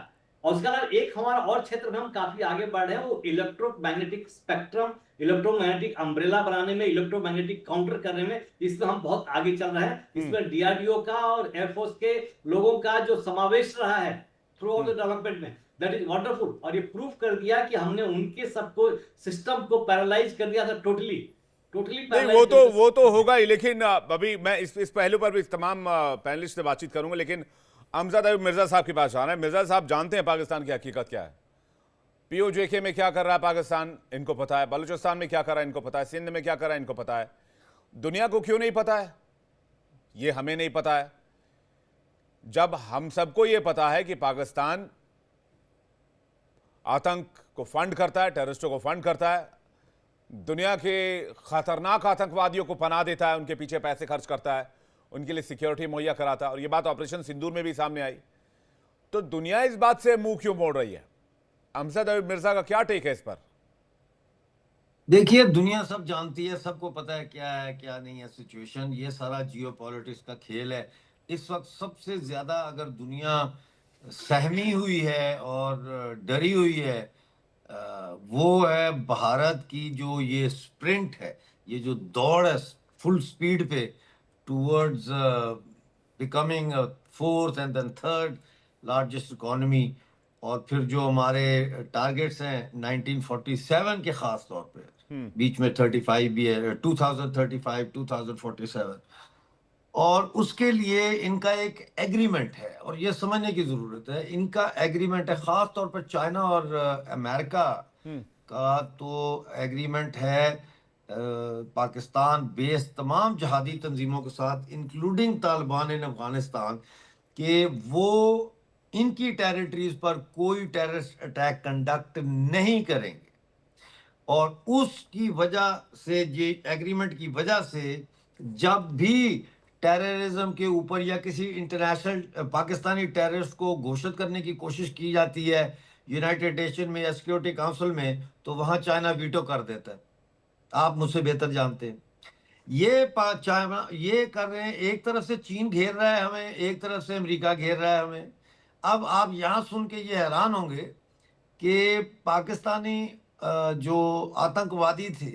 और उसके अलावा एक हमारा और क्षेत्र में हम काफी आगे बढ़ रहे हैं, वो इलेक्ट्रोमैग्नेटिक स्पेक्ट्रम, इलेक्ट्रोमैग्नेटिक अम्ब्रेला बनाने में, इलेक्ट्रोमैग्नेटिक काउंटर करने में, इसमें हम बहुत आगे चल रहे हैं। इसमें डीआरडीओ का और एयरफोर्स के लोगों का जो समावेश रहा है थ्रू आउट द डेवलपमेंट में, दैट इज वंडरफुल। और ये प्रूव कर दिया कि हमने उनके सबको सिस्टम को पैरालाइज कर दिया था, टोटली नहीं वो तो होगा ही। लेकिन अभी मैं इस पहलू पर भी तमाम पैनलिस्ट से बातचीत करूंगा, लेकिन अमजद अयूब मिर्जा साहब के पास आना है। मिर्जा साहब जानते हैं पाकिस्तान की हकीकत क्या है, पीओजेके में क्या कर रहा है पाकिस्तान इनको पता है, बलूचिस्तान में क्या कर रहा है इनको पता है, सिंध में क्या कर रहा है इनको पता है। दुनिया को क्यों नहीं पता है? ये हमें नहीं पता है, जब हम सबको ये पता है कि पाकिस्तान आतंक को फंड करता है, टेररिस्टों को फंड करता है, दुनिया के खतरनाक आतंकवादियों को पनाह देता है, उनके पीछे पैसे खर्च करता है, उनके लिए सिक्योरिटी मुहैया कराता है। और ये बात ऑपरेशन सिंदूर में भी सामने आई। तो दुनिया इस बात से मुंह क्यों मोड़ रही है? अमजद अयूब मिर्जा का क्या टेक है इस पर? देखिए, दुनिया सब जानती है, सबको पता है क्या है क्या नहीं है सिचुएशन। ये सारा जियोपॉलिटिक्स का खेल है। इस वक्त सबसे ज्यादा अगर दुनिया सहमी हुई है और डरी हुई है, वो है भारत की जो ये स्प्रिंट है, ये जो दौड़ है फुल स्पीड पे towards becoming fourth and then third largest economy. और फिर जो हमारे टारगेट्स हैं 1947 के खास तौर पे, बीच में 35 भी है, 2035 2047, और उसके लिए इनका एक एग्रीमेंट है और ये समझने की जरूरत है। इनका एग्रीमेंट है खास तौर पर चाइना और अमेरिका का तो एग्रीमेंट है पाकिस्तान बेस्ड तमाम जहादी तंजीमों के साथ, इंक्लूडिंग तालिबान इन अफगानिस्तान, कि वो इनकी टेरिटरीज पर कोई टेररिस्ट अटैक कंडक्ट नहीं करेंगे। और उसकी वजह से, ये एग्रीमेंट की वजह से, जब भी टेररिज्म के ऊपर या किसी इंटरनेशनल पाकिस्तानी टेररिस्ट को घोषित करने की कोशिश की जाती है यूनाइटेड नेशन में या सिक्योरिटी काउंसिल में, तो वहां चाइना वीटो कर देता है। आप मुझसे बेहतर जानते हैं। चाइना ये कर रहे हैं, एक तरफ से चीन घेर रहा है हमें, एक तरफ से अमेरिका घेर रहा है हमें। अब आप यहाँ सुन के ये हैरान होंगे कि पाकिस्तानी जो आतंकवादी थे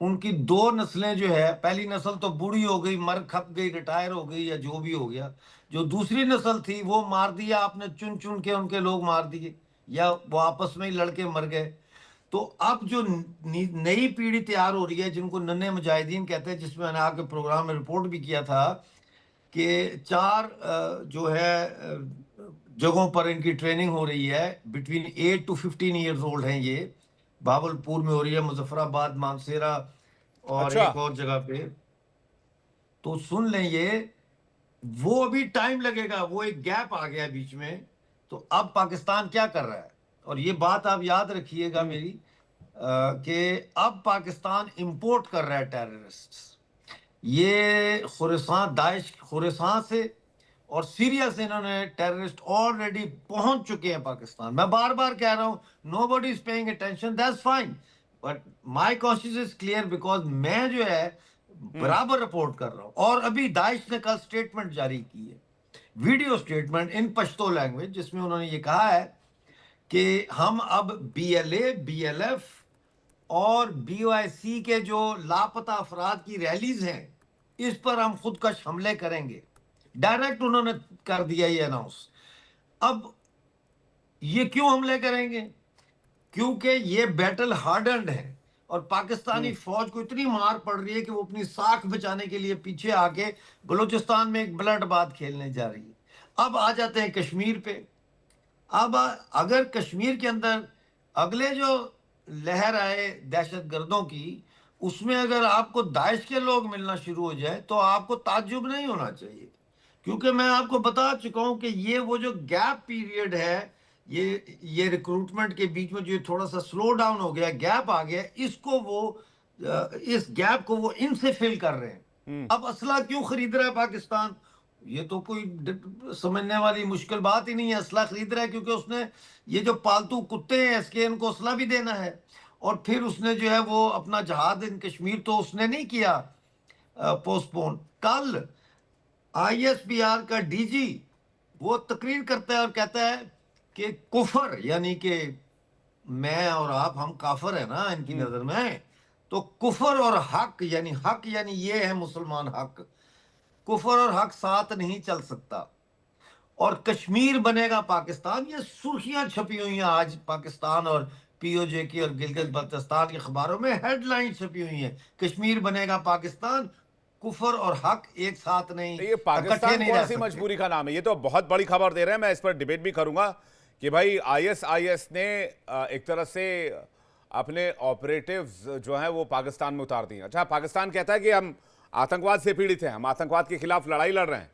उनकी दो नस्लें जो है, पहली नस्ल तो बूढ़ी हो गई, मर खप गई, रिटायर हो गई या जो भी हो गया। जो दूसरी नस्ल थी वो मार दिया आपने, चुन चुन के उनके लोग मार दिए या वो आपस में ही लड़के मर गए। तो अब जो नई पीढ़ी तैयार हो रही है, जिनको नन्हे मुजाहिदीन कहते हैं, जिसमें मैंने आपके प्रोग्राम में रिपोर्ट भी किया था कि 4 जो है जगहों पर इनकी ट्रेनिंग हो रही है, बिटवीन 8 to 15 ईयर्स ओल्ड हैं ये। भावलपुर में हो रही है, मुजफ्फराबाद, मानसेरा और अच्छा। एक और जगह पे। तो सुन लें, ये वो अभी टाइम लगेगा, वो एक गैप आ गया बीच में। तो अब पाकिस्तान क्या कर रहा है, और ये बात आप याद रखिएगा मेरी, कि अब पाकिस्तान इंपोर्ट कर रहा है टेररिस्ट। ये खुरासान, दाइश खुरासान से और सीरिया से इन्होंने टेररिस्ट ऑलरेडी पहुंच चुके हैं पाकिस्तान। मैं बार बार कह रहा हूं, nobody is paying attention, that's fine, but my conscious is clear, because मैं जो है बराबर रिपोर्ट कर रहा हूं। और अभी दाइश ने कल स्टेटमेंट जारी की है, video statement in Pashto language, जिसमें उन्होंने ये कहा है कि हम अब बीएलए, बीएलएफ और बीओआईसी के जो लापता अफराद की रैलीज हैं, इस पर हम खुदकश हमले करेंगे। डायरेक्ट उन्होंने कर दिया ये अनाउंस। अब ये क्यों हमले करेंगे? क्योंकि ये बैटल हार्डन्ड है और पाकिस्तानी फौज को इतनी मार पड़ रही है कि वो अपनी साख बचाने के लिए पीछे आके बलूचिस्तान में एक ब्लड बात खेलने जा रही है। अब आ जाते हैं कश्मीर पे। अब अगर कश्मीर के अंदर अगले जो लहर आए दहशत गर्दों की, उसमें अगर आपको दाइश के लोग मिलना शुरू हो जाए तो आपको ताज्जुब नहीं होना चाहिए, क्योंकि मैं आपको बता चुका हूं कि ये वो जो गैप पीरियड है, ये रिक्रूटमेंट के बीच में जो थोड़ा सा स्लो डाउन हो गया, गैप आ गया, इसको वो इस गैप को वो इनसे फिल कर रहे हैं। अब असला क्यों खरीद रहा है पाकिस्तान? ये तो कोई समझने वाली मुश्किल बात ही नहीं है। असला खरीद रहा है क्योंकि उसने ये जो पालतू कुत्ते हैं इसके, इनको असला भी देना है। और फिर उसने जो है वो अपना जहाद इन कश्मीर तो उसने नहीं किया पोस्टपोन। कल आईएसपीआर का डीजी वो तकरीर करता है और कहता है कि कुफर, यानी कि मैं और आप, हम काफर है ना इनकी नजर में, तो कुफर और हक यानी ये है मुसलमान हक, कुफर और हक साथ नहीं चल सकता और कश्मीर बनेगा पाकिस्तान। ये सुर्खियां छपी हुई हैं आज पाकिस्तान और पीओजे की और गिलगित बल्तिस्तान के अखबारों में, हेडलाइन छपी हुई है, कश्मीर बनेगा पाकिस्तान, कुफर और हक एक साथ नहीं, ये पाकिस्तान नहीं कौन सी मजबूरी का नाम है? ये तो बहुत बड़ी खबर दे रहे हैं। मैं इस पर डिबेट भी करूंगा कि भाई आईएसआईएस ने एक तरह से अपने ऑपरेटिव्स जो हैं वो पाकिस्तान में उतार दिए। अच्छा, पाकिस्तान कहता है कि हम आतंकवाद से पीड़ित हैं, हम आतंकवाद के खिलाफ लड़ाई लड़ रहे हैं,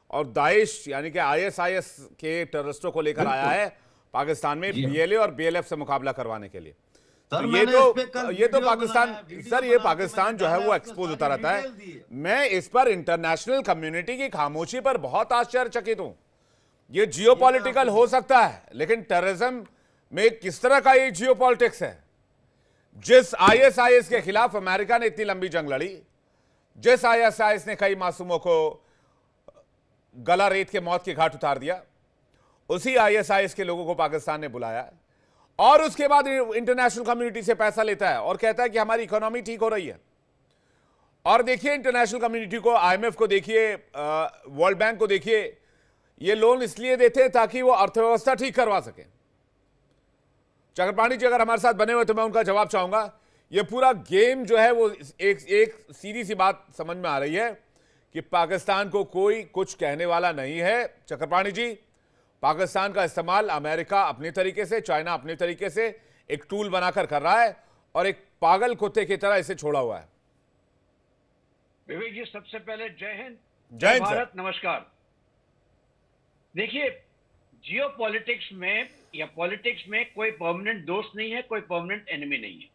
और दाइश यानी कि आईएसआईएस के टेररिस्टों को लेकर आया है पाकिस्तान में बीएलए और बीएलएफ से मुकाबला करवाने के लिए। तो ये तो पाकिस्तान, सर ये पाकिस्तान जो है वो एक्सपोज होता रहता है। मैं इस पर इंटरनेशनल कम्युनिटी की खामोशी पर बहुत आश्चर्यचकित हूं। ये जियोपॉलिटिकल हो सकता है, लेकिन टेररिज्म में किस तरह का ये जियोपॉलिटिक्स है? जिस आईएसआईएस के खिलाफ अमेरिका ने इतनी लंबी जंग लड़ी, जिस आईएसआईएस ने कई मासूमों को गला रेत के मौत के घाट उतार दिया, उसी आईएसआईएस के लोगों को पाकिस्तान ने बुलाया और उसके बाद इंटरनेशनल कम्युनिटी से पैसा लेता है और कहता है कि हमारी इकोनॉमी ठीक हो रही है। और देखिए इंटरनेशनल कम्युनिटी को, आईएमएफ को देखिए, वर्ल्ड बैंक को देखिए, ये लोन इसलिए देते हैं ताकि वो अर्थव्यवस्था ठीक करवा सके। चक्रपाणी जी अगर हमारे साथ बने हुए तो मैं उनका जवाब चाहूंगा। ये पूरा गेम जो है वो एक सीधी सी बात समझ में आ रही है कि पाकिस्तान को कोई कुछ कहने वाला नहीं है। चक्रपाणी जी, पाकिस्तान का इस्तेमाल अमेरिका अपने तरीके से, चाइना अपने तरीके से एक टूल बनाकर कर रहा है और एक पागल कुत्ते की तरह इसे छोड़ा हुआ है। विवेक जी, सबसे पहले जय हिंद, जय हिंद भारत, नमस्कार। देखिए, जियो पॉलिटिक्स में या पॉलिटिक्स में कोई परमानेंट दोस्त नहीं है, कोई परमानेंट एनिमी नहीं है,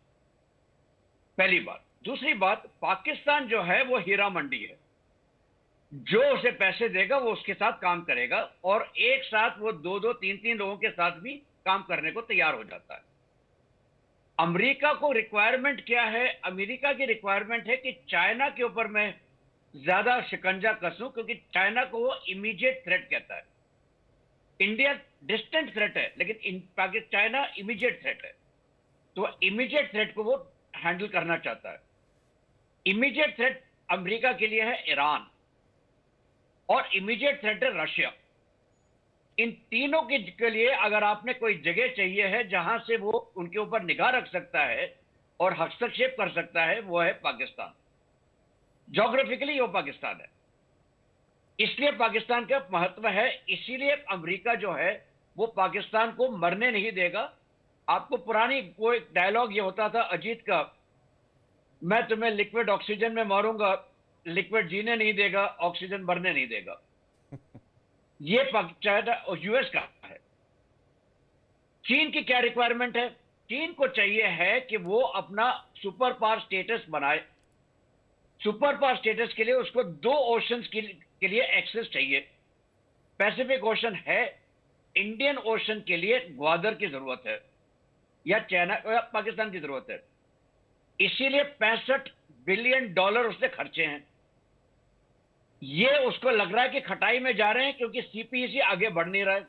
पहली बात। दूसरी बात, पाकिस्तान जो है वो हीरा मंडी है, जो उसे पैसे देगा वो उसके साथ काम करेगा और एक साथ वो दो दो तीन तीन लोगों के साथ भी काम करने को तैयार हो जाता है। अमेरिका को रिक्वायरमेंट क्या है? अमेरिका की रिक्वायरमेंट है कि चाइना के ऊपर मैं ज्यादा शिकंजा कसूं, क्योंकि चाइना को वो इमीडिएट थ्रेट कहता है। इंडिया डिस्टेंट थ्रेट है, लेकिन चाइना इमीडिएट थ्रेट है, तो इमीडिएट थ्रेट को वो हैंडल करना चाहता है। इमीडिएट थ्रेट अमेरिका के लिए है ईरान और इमीडिएट थ्रेट है रशिया। इन तीनों के लिए अगर आपने कोई जगह चाहिए है जहां से वो उनके ऊपर निगाह रख सकता है और हस्तक्षेप कर सकता है, वो है पाकिस्तान। ज्योग्राफिकली वो पाकिस्तान है, इसलिए पाकिस्तान का महत्व है। इसीलिए अमेरिका जो है वो पाकिस्तान को मरने नहीं देगा। आपको पुरानी कोई डायलॉग ये होता था अजीत का, मैं तुम्हें लिक्विड ऑक्सीजन में मारूंगा, लिक्विड जीने नहीं देगा, ऑक्सीजन मरने नहीं देगा। ये चाइना और यूएस का है। चीन की क्या रिक्वायरमेंट है? चीन को चाहिए है कि वो अपना सुपर पावर स्टेटस बनाए। सुपर पावर स्टेटस के लिए उसको दो ओशंस के लिए एक्सेस चाहिए। पैसिफिक ओशन है, इंडियन ओशन के लिए ग्वादर की जरूरत है या चाइना या पाकिस्तान की जरूरत है। इसीलिए $65 बिलियन उसने खर्चे हैं। ये उसको लग रहा है कि खटाई में जा रहे हैं क्योंकि सीपीईसी आगे बढ़ नहीं रहा है।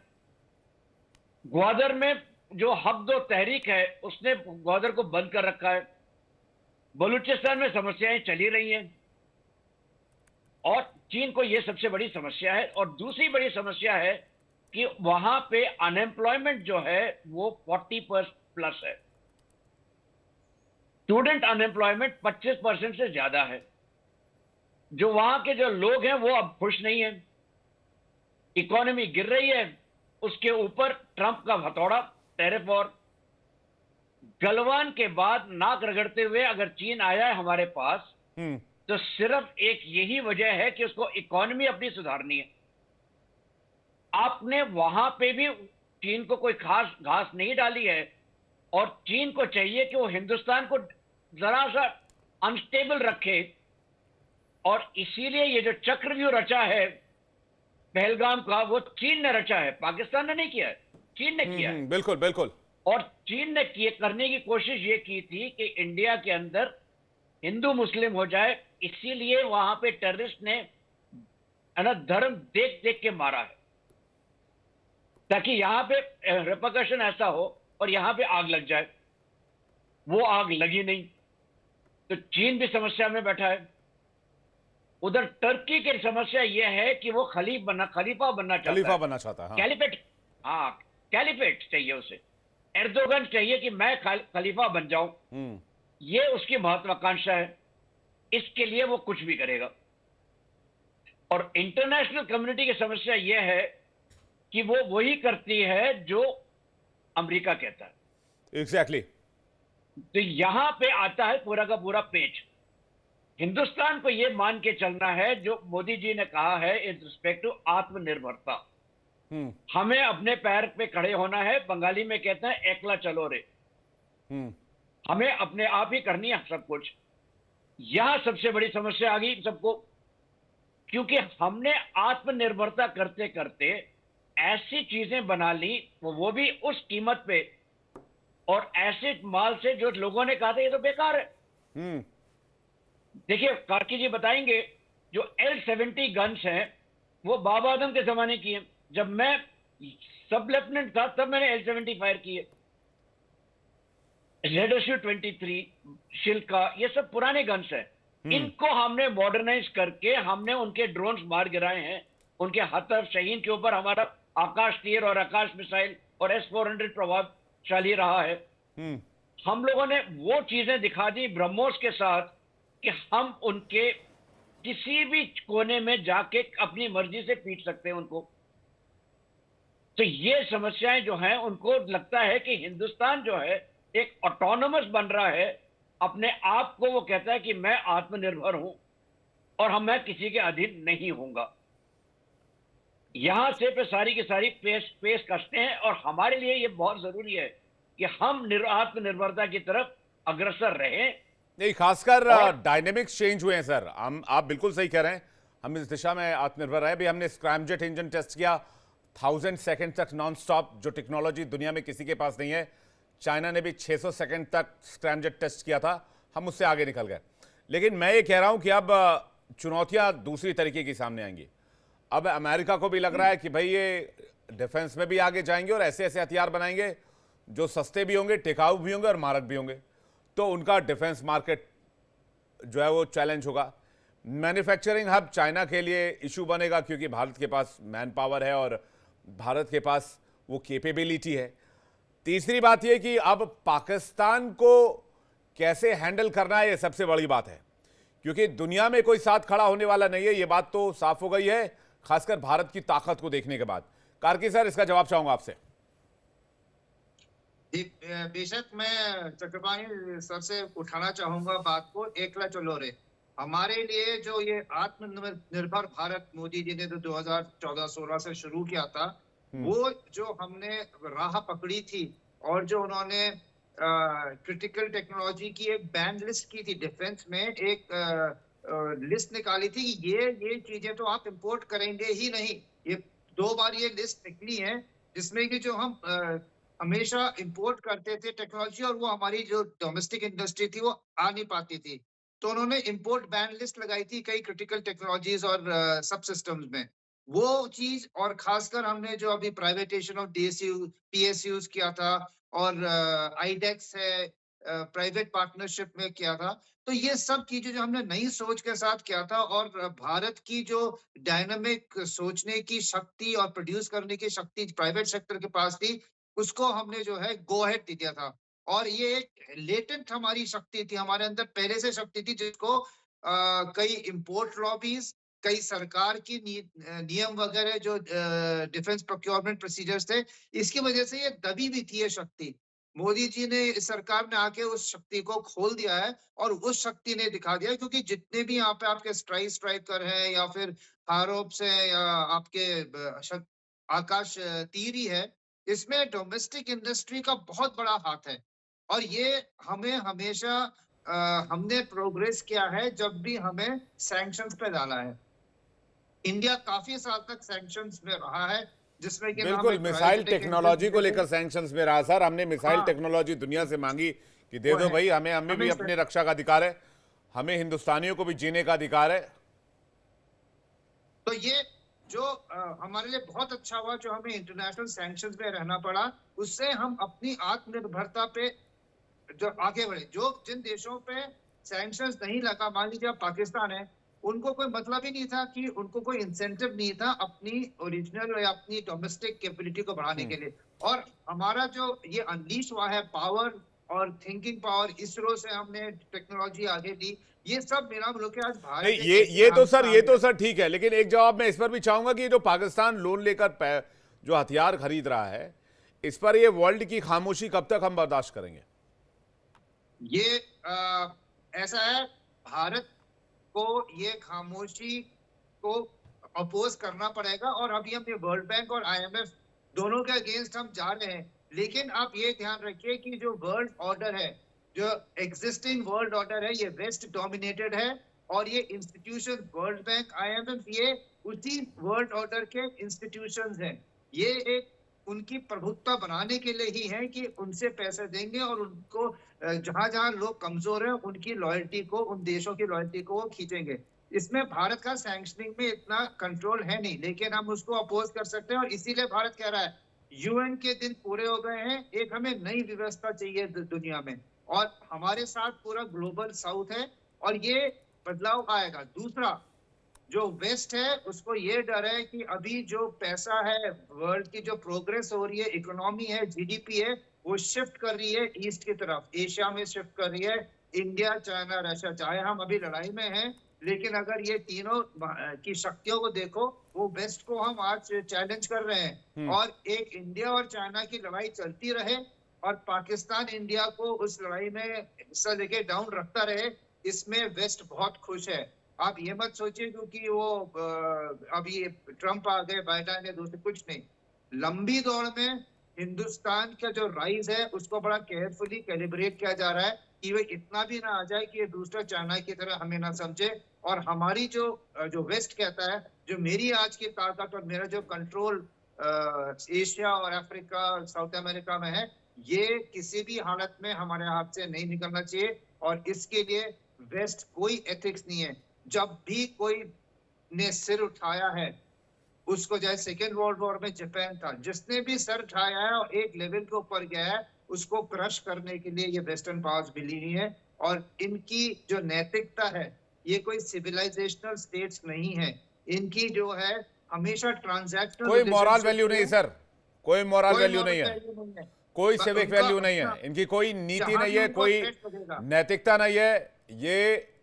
ग्वादर में जो हक दो तहरीक है उसने ग्वादर को बंद कर रखा है। बलूचिस्तान में समस्याएं चली रही हैं और चीन को यह सबसे बड़ी समस्या है। और दूसरी बड़ी समस्या है कि वहां पे अनएम्प्लॉयमेंट जो है वो 40% प्लस है। स्टूडेंट अनएम्प्लॉयमेंट 25% से ज्यादा है। जो वहां के जो लोग हैं वो अब खुश नहीं है, इकोनॉमी गिर रही है, उसके ऊपर ट्रंप का हथौड़ा, टैरिफ वॉर। गलवान के बाद नाक रगड़ते हुए अगर चीन आया है हमारे पास तो सिर्फ एक यही वजह है कि उसको इकोनॉमी अपनी सुधारनी है। आपने वहां पे भी चीन को कोई खास घास नहीं डाली है और चीन को चाहिए कि वो हिंदुस्तान को जरा सा अनस्टेबल रखे। और इसीलिए ये जो चक्रव्यूह रचा है पहलगाम का, वो चीन ने रचा है, पाकिस्तान ने नहीं किया है, चीन ने किया है। बिल्कुल बिल्कुल। और चीन ने करने की कोशिश ये की थी कि इंडिया के अंदर हिंदू मुस्लिम हो जाए, इसीलिए वहां पे टेररिस्ट ने धर्म देख देख के मारा है ताकि यहां पे रिपरकशन ऐसा हो और यहां पे आग लग जाए। वो आग लगी नहीं तो चीन भी समस्या में बैठा है। उधर टर्की की समस्या यह है कि वो खलीफा बनना चाहता है। हाँ। कैलिफेट, हाँ कैलिफेट चाहिए उसे। एर्दोगन चाहिए कि मैं खलीफा बन जाऊं, ये उसकी महत्वाकांक्षा है। इसके लिए वो कुछ भी करेगा। और इंटरनेशनल कम्युनिटी की समस्या यह है कि वो वही करती है जो अमेरिका कहता है। एग्जैक्टली। तो यहां पे आता है पूरा का पूरा पेच। हिंदुस्तान को यह मान के चलना है जो मोदी जी ने कहा है इन रिस्पेक्ट टू आत्मनिर्भरता। हमें अपने पैर पे खड़े होना है। बंगाली में कहते हैं एकला चलो रे। हमें अपने आप ही करनी है सब कुछ। यहां सबसे बड़ी समस्या आ गई सबको, क्योंकि हमने आत्मनिर्भरता करते करते ऐसी चीजें बना ली, वो भी उस कीमत पे और ऐसे माल से जो लोगों ने कहा था ये तो बेकार है। देखिए कार्की जी बताएंगे, जो L-70 गन्स हैं वो बाबा आदम के जमाने की हैं। जब मैं सब लेफ्टिनेंट था तब मैंने L-70 फायर किए। ZSU-23 शिल्का, ये सब पुराने गन्स हैं। इनको हमने मॉडर्नाइज करके हमने उनके ड्रोन्स मार गिराए हैं। उनके हतफ शहीन के ऊपर हमारा आकाश तीर और आकाश मिसाइल और S-400 प्रभावशाली रहा है। हम लोगों ने वो चीजें दिखा दी ब्रह्मोस के साथ कि हम उनके किसी भी कोने में जाके अपनी मर्जी से पीट सकते हैं उनको। तो ये समस्याएं जो हैं उनको लगता है कि हिंदुस्तान जो है एक ऑटोनोमस बन रहा है। अपने आप को वो कहता है कि मैं आत्मनिर्भर हूं और मैं किसी के अधीन नहीं होऊंगा। यहां से पे सारी की सारी पेश कसते हैं और हमारे लिए ये बहुत जरूरी है कि हम आत्मनिर्भरता की तरफ अग्रसर रहें। नहीं, खासकर डायनेमिक्स चेंज हुए हैं सर। आप बिल्कुल सही कह रहे हैं। हम इस दिशा में आत्मनिर्भर रहे। अभी हमने स्क्रैमजेट इंजन टेस्ट किया 1000 सेकंड तक नॉन स्टॉप, जो टेक्नोलॉजी दुनिया में किसी के पास नहीं है। चाइना ने भी 600 सेकंड तक स्क्रैमजेट टेस्ट किया था, हम उससे आगे निकल गए। लेकिन मैं ये कह रहा हूं कि अब चुनौतियां दूसरी तरीके की सामने आएंगी। अब अमेरिका को भी लग रहा है कि भाई ये डिफेंस में भी आगे जाएंगे और ऐसे ऐसे हथियार बनाएंगे जो सस्ते भी होंगे, टिकाऊ भी होंगे और मारक भी होंगे। तो उनका डिफेंस मार्केट जो है वो चैलेंज होगा। मैन्युफैक्चरिंग हब चाइना के लिए इशू बनेगा क्योंकि भारत के पास मैन पावर है और भारत के पास वो कैपेबिलिटी है। तीसरी बात यह कि अब पाकिस्तान को कैसे हैंडल करना है, ये सबसे बड़ी बात है, क्योंकि दुनिया में कोई साथ खड़ा होने वाला नहीं है। ये बात तो साफ हो गई है, खासकर भारत की ताकत को देखने के बाद। कार्की सर, इसका जवाब चाहूंगा आपसे। बेशक मैं चक्रपाणी सर से उठाना चाहूंगा बात को, एकला चलो रे। हमारे लिए जो ये आत्मनिर्भर भारत मोदी जी ने तो 2014-16 से शुरू किया था, वो जो हमने राह पकड़ी थी और जो उन्होंने क्रिटिकल टेक्नोलॉजी की एक बैन लिस्ट की थी, डिफेंस में एक लिस्ट निकाली थी कि ये चीजें तो आप इंपोर्ट करेंगे ही नहीं, ये 2 बार ये लिस्ट निकली है जिसमें कि जो हम हमेशा इंपोर्ट करते थे टेक्नोलॉजी और वो हमारी जो डोमेस्टिक इंडस्ट्री थी वो आ नहीं पाती थी, तो उन्होंने इंपोर्ट बैन लिस्ट लगाई थी कई क्रिटिकल टेक्नोलॉजीज और सब सिस्टम्स में। वो चीज और खासकर हमने जो अभी प्राइवेटेशन ऑफ डीएसयू पीएसयूज किया था और आईडेक्स है प्राइवेट पार्टनरशिप में किया था, तो ये सब चीजें जो हमने नई सोच के साथ किया था और भारत की जो डायनामिक सोचने की शक्ति और प्रोड्यूस करने की शक्ति प्राइवेट सेक्टर के पास थी, उसको हमने जो है गो अहेड दे दिया था। और ये एक लेटेंट हमारी शक्ति थी, हमारे अंदर पहले से शक्ति थी जिसको कई इंपोर्ट लॉबीज, कई सरकार की नियम वगैरह जो डिफेंस प्रोक्योरमेंट प्रोसीजर्स थे, इसकी वजह से ये दबी भी थी ये शक्ति। मोदी जी ने, इस सरकार ने आके उस शक्ति को खोल दिया है और उस शक्ति ने दिखा दिया है, क्योंकि जितने भी यहाँ पे आपके स्ट्राइकर हैं या फिर हारोप्स है या आपके आकाश तीर है, इसमें डोमेस्टिक इंडस्ट्री का बहुत बड़ा हाथ है। और ये हमें हमेशा हमने प्रोग्रेस किया है जब भी हमें सैंक्शंस पे डाला है। इंडिया काफी साल तक सैंक्शंस में रहा है, जिसमें कि बिल्कुल मिसाइल टेक्नोलॉजी को लेकर सैंक्शंस में रहा सर। हमने मिसाइल टेक्नोलॉजी दुनिया से मांगी कि दे दो भाई, हमें भी अपने रक्षा का अधिकार है, हमें हिंदुस्तानियों को भी जीने का अधिकार है। तो ये जो हमारे लिए बहुत अच्छा हुआ जो हमें इंटरनेशनल सैंक्शंस में रहना पड़ा, उससे हम अपनी आत्मनिर्भरता पे जो आगे बढ़े। जो जिन देशों पे सैंक्शंस नहीं लगा, मान लीजिए पाकिस्तान है, उनको कोई मतलब ही नहीं था कि उनको कोई इंसेंटिव नहीं था अपनी ओरिजिनल या अपनी डोमेस्टिक कैपेबिलिटी को बढ़ाने के लिए। और हमारा जो ये अनलीश हुआ है पावर और थिंकिंग पावर, इसरो से हमने टेक्नोलॉजी आगे दी, ये सब मेरा मुल्क है आज भारत। नहीं ये तो सर ठीक है, लेकिन एक जवाब मैं इस पर भी चाहूंगा कि जो पाकिस्तान लोन लेकर जो हथियार खरीद रहा है, इस पर ये वर्ल्ड की खामोशी कब तक हम बर्दाश्त करेंगे? ये ऐसा है, भारत को ये खामोशी को अपोज करना पड़ेगा। और अभी हम ये वर्ल्ड बैंक और आईएमएफ दोनों के अगेंस्ट हम जा रहे हैं, लेकिन आप ये ध्यान रखिए कि जो वर्ल्ड ऑर्डर है, जो एग्जिस्टिंग वर्ल्ड ऑर्डर है, ये वेस्ट डोमिनेटेड है। और ये इंस्टीट्यूशन वर्ल्ड बैंक आईएमएफ ये उसी वर्ल्ड ऑर्डर के इंस्टीट्यूशंस हैं। ये एक उनकी प्रभुत्व बनाने के लिए ही है कि उनसे पैसे देंगे और उनको जहां जहां लोग कमजोर हैं उनकी लॉयल्टी को, उन देशों की लॉयल्टी को वो खींचेंगे। इसमें भारत का सैंक्शनिंग में इतना कंट्रोल है नहीं, लेकिन हम उसको अपोज कर सकते हैं। और इसीलिए भारत कह रहा है यूएन के दिन पूरे हो गए हैं, एक हमें नई व्यवस्था चाहिए दुनिया में, और हमारे साथ पूरा ग्लोबल साउथ है और ये बदलाव आएगा। दूसरा, जो वेस्ट है उसको ये डर है कि अभी जो पैसा है, वर्ल्ड की जो प्रोग्रेस हो रही है, इकोनॉमी है, जीडीपी है, वो शिफ्ट कर रही है ईस्ट की तरफ, एशिया में शिफ्ट कर रही है। इंडिया, चाइना, रशिया, चाहे हम अभी लड़ाई में हैं, लेकिन अगर ये तीनों की शक्तियों को देखो, वो वेस्ट को हम आज चैलेंज कर रहे हैं। और एक इंडिया और चाइना की लड़ाई चलती रहे और पाकिस्तान इंडिया को उस लड़ाई में हिस्सा लेके डाउन रखता रहे, इसमें वेस्ट बहुत खुश है। आप ये मत सोचिए क्योंकि वो अभी ट्रंप आ गए, बाइडेन ने, दूसरे कुछ नहीं। लंबी दौड़ में हिंदुस्तान का जो राइज है उसको बड़ा केयरफुली कैलिब्रेट किया जा रहा है कि वो इतना भी ना आ जाए कि ये दूसरा चाइना की तरह हमें ना समझे। और हमारी जो वेस्ट कहता है, जो मेरी आज की ताकत और मेरा जो कंट्रोल एशिया और अफ्रीका और साउथ अमेरिका में है, ये किसी भी हालत में हमारे हाथ से नहीं निकलना चाहिए। और इसके लिए वेस्ट कोई एथिक्स नहीं है। जब भी कोई ने सिर उठाया है, उसको चाहे सेकेंड वर्ल्ड वॉर में जापान था, जिसने भी सर उठाया है और एक लेवल के ऊपर गया है, उसको क्रश करने के लिए ये वेस्टर्न पावर्स बिली नहीं है। और इनकी जो नैतिकता है, ये कोई सिविलाइजेशनल स्टेट्स नहीं है, इनकी जो है हमेशा ट्रांजैक्शनल, कोई मॉरल वैल्यू नहीं सर, कोई मॉरल वैल्यू नहीं है, कोई सिविक वैल्यू नहीं है, इनकी कोई नीति नहीं है, कोई नैतिकता नहीं है। ये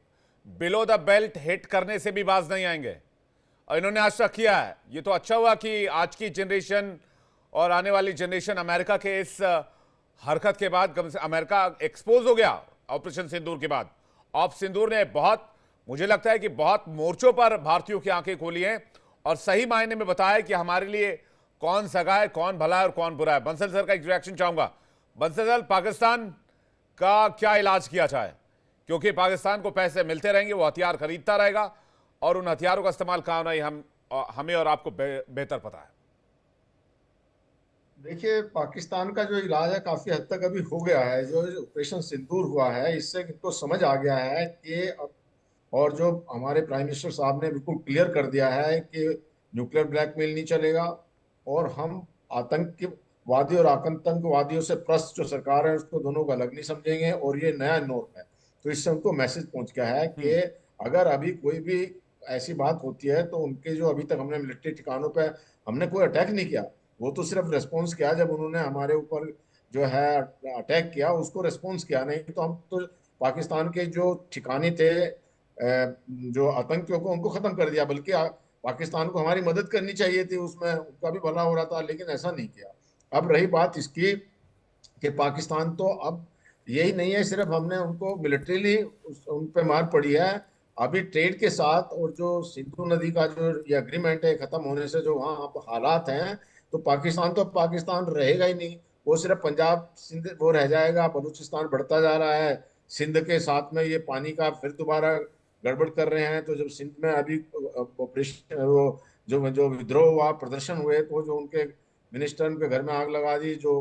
बिलो द बेल्ट हिट करने से भी बाज नहीं आएंगे और इन्होंने आज तक किया है। ये तो अच्छा हुआ कि आज की जनरेशन और आने वाली जनरेशन अमेरिका के इस हरकत के बाद, कम से अमेरिका एक्सपोज हो गया ऑपरेशन सिंदूर के बाद। ऑपरेशन सिंदूर ने बहुत, मुझे लगता है कि बहुत मोर्चों पर भारतीयों की आंखें खोली हैं और सही मायने में बताया कि हमारे लिए कौन सगा है, कौन भला है और कौन बुरा है। बंसल सर का एक रिएक्शन चाहूंगा। बंसल सर, पाकिस्तान का क्या इलाज किया जाए, क्योंकि पाकिस्तान को पैसे मिलते रहेंगे, वो हथियार खरीदता रहेगा और उन हथियारों का इस्तेमाल कहाँ नहीं हमें और आपको बेहतर पता है। देखिए, पाकिस्तान का जो इलाज है काफी हद तक अभी हो गया है। जो ऑपरेशन सिंदूर हुआ है, इससे इनको समझ आ गया है कि और जो हमारे प्राइम मिनिस्टर साहब ने बिल्कुल क्लियर कर दिया है कि न्यूक्लियर ब्लैकमेल नहीं चलेगा, और हम आतंकवादी और आतंकवादियों से प्रस्त जो सरकार है उसको दोनों को अलग नहीं समझेंगे, और ये नया नोट है। तो इससे उनको मैसेज पहुंच गया है कि अगर अभी कोई भी ऐसी बात होती है तो उनके जो अभी तक हमने मिलिट्री ठिकानों पे हमने कोई अटैक नहीं किया, वो तो सिर्फ रेस्पॉन्स किया जब उन्होंने हमारे ऊपर जो है अटैक किया, उसको रेस्पॉन्स किया। नहीं तो हम तो पाकिस्तान के जो ठिकाने थे जो आतंकियों को, उनको खत्म कर दिया। बल्कि पाकिस्तान को हमारी मदद करनी चाहिए थी, उसमें उनका भी भला हो रहा था, लेकिन ऐसा नहीं किया। अब रही बात इसकी कि पाकिस्तान तो अब यही नहीं है सिर्फ हमने उनको मिलिट्रीली उन पे मार पड़ी है, अभी ट्रेड के साथ और जो सिंधु नदी का जो ये एग्रीमेंट है खत्म होने से जो वहाँ अब हालात हैं, तो पाकिस्तान रहेगा ही नहीं। वो सिर्फ पंजाब सिंध वो रह जाएगा, बलूचिस्तान बढ़ता जा रहा है, सिंध के साथ में ये पानी का फिर दोबारा गड़बड़ कर रहे हैं। तो जब सिंध में अभी ऑपरेशन वो जो जो विद्रोह हुआ, प्रदर्शन हुए, तो जो उनके मिनिस्टर उनके घर में आग लगा दी, जो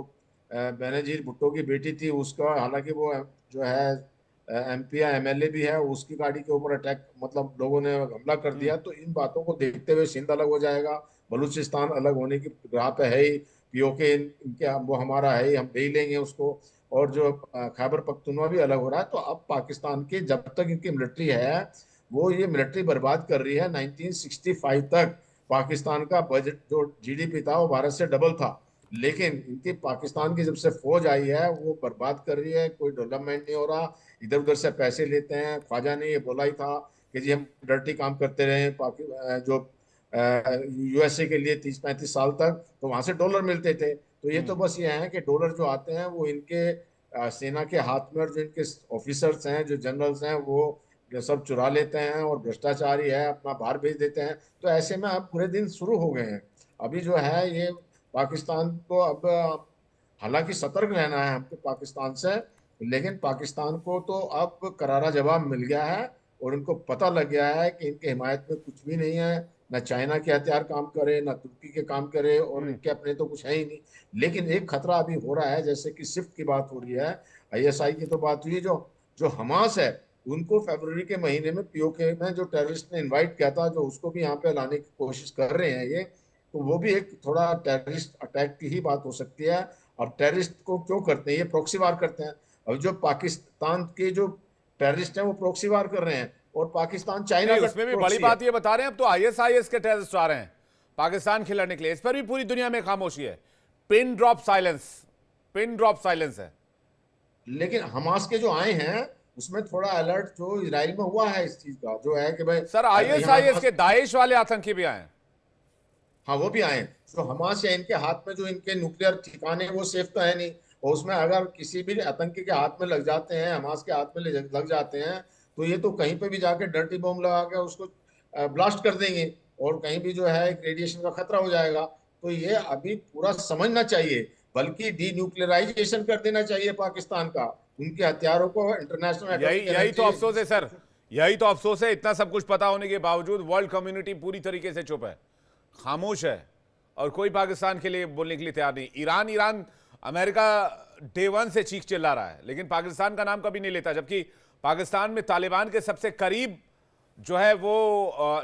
बेनजीर भुट्टो की बेटी थी उसका, हालांकि वो जो है एमपी या एमएलए भी है, उसकी गाड़ी के ऊपर अटैक मतलब लोगों ने हमला कर दिया। तो इन बातों को देखते हुए सिंध अलग हो जाएगा, बलूचिस्तान अलग होने की राह पे है ही, पीओके इनके वो हमारा है ही, हम ले ही लेंगे उसको। और जो खैबर पख्तूनवा भी अलग हो रहा है। तो अब पाकिस्तान की जब तक इनकी मिलिट्री है, वो ये मिलिट्री बर्बाद कर रही है। 1965 तक पाकिस्तान का बजट जो जीडीपी था वो भारत से डबल था, लेकिन इनकी पाकिस्तान की जब से फौज आई है वो बर्बाद कर रही है, कोई डेवलपमेंट नहीं हो रहा, इधर उधर से पैसे लेते हैं। ख्वाजा ने ये बोला ही था कि जी हम डर्टी काम करते रहे जो यूएसए के लिए 30-35 साल तक, तो वहां से डॉलर मिलते थे। तो ये तो बस ये है कि डॉलर जो आते हैं वो इनके सेना के हाथ में, और जो इनके ऑफिसर्स हैं, जो जनरल्स हैं, वो ये सब चुरा लेते हैं और भ्रष्टाचारी है, अपना बाहर भेज देते हैं। तो ऐसे में अब बुरे दिन शुरू हो गए हैं। अभी जो है ये पाकिस्तान को अब हालांकि सतर्क रहना है हमको पाकिस्तान से, लेकिन पाकिस्तान को तो अब करारा जवाब मिल गया है, और उनको पता लग गया है कि इनके हिमायत में कुछ भी नहीं है, न चाइना के हथियार काम करे, न तुर्की के काम करे, और इनके अपने तो कुछ है ही नहीं। लेकिन एक खतरा अभी हो रहा है, जैसे कि सिफ्ट की बात हो रही है, आईएसआई की तो बात हुई, जो जो हमास है उनको फरवरी के महीने में पीओके में जो टेररिस्ट ने इनवाइट किया था, जो उसको भी यहाँ पे लाने की कोशिश कर रहे हैं ये, तो वो भी एक थोड़ा टेररिस्ट अटैक की ही बात हो सकती है। अब टेररिस्ट को क्यों करते हैं, ये प्रॉक्सी वार करते हैं। अब जो पाकिस्तान के जो टेररिस्ट हैं वो प्रॉक्सी वार कर रहे हैं, और पाकिस्तान चाइना नहीं, का उसमें भी बड़ी प्रॉक्सी बात है। ये बता रहे हैं अब तो आईएसआईएस के टेररिस्ट आ रहे हैं पाकिस्तान के लड़ने के लिए। इस पर भी पूरी दुनिया में खामोशी है। Pin drop silence, pin drop silence है। लेकिन हमास के जो आए हैं उसमें थोड़ा अलर्ट जो इसराइल में हुआ है इस चीज का, जो है कि भाई सर अगर यहाँ आईएसआईएस के दाइश वाले आतंकी भी आए हैं। हाँ वो भी आए हैं। तो हमास या इनके हाथ में जो इनके न्यूक्लियर ठिकाने वो सेफ तो है नहीं, और उसमें अगर किसी भी आतंकी के हाथ में लग जाते हैं, हमास के हाथ में लग जाते हैं, तो ये तो कहीं पे भी जाके डर्टी बॉम्ब लगा के उसको ब्लास्ट कर देंगे, और कहीं भी जो है रेडिएशन का खतरा हो जाएगा। तो ये अभी पूरा समझना चाहिए, बल्कि डी-न्यूक्लियराइजेशन कर देना चाहिए पाकिस्तान का, उनके हथियारों को इंटरनेशनल यही यही तो अफसोस है सर, यही तो अफसोस है। इतना सब कुछ पता होने के बावजूद वर्ल्ड कम्युनिटी पूरी तरीके से चुप है, खामोश है, और कोई पाकिस्तान के लिए बोलने के लिए तैयार नहीं। ईरान अमेरिका डे वन से चीख चिल्ला रहा है, लेकिन पाकिस्तान का नाम कभी नहीं लेता, जबकि पाकिस्तान में तालिबान के सबसे करीब जो है वो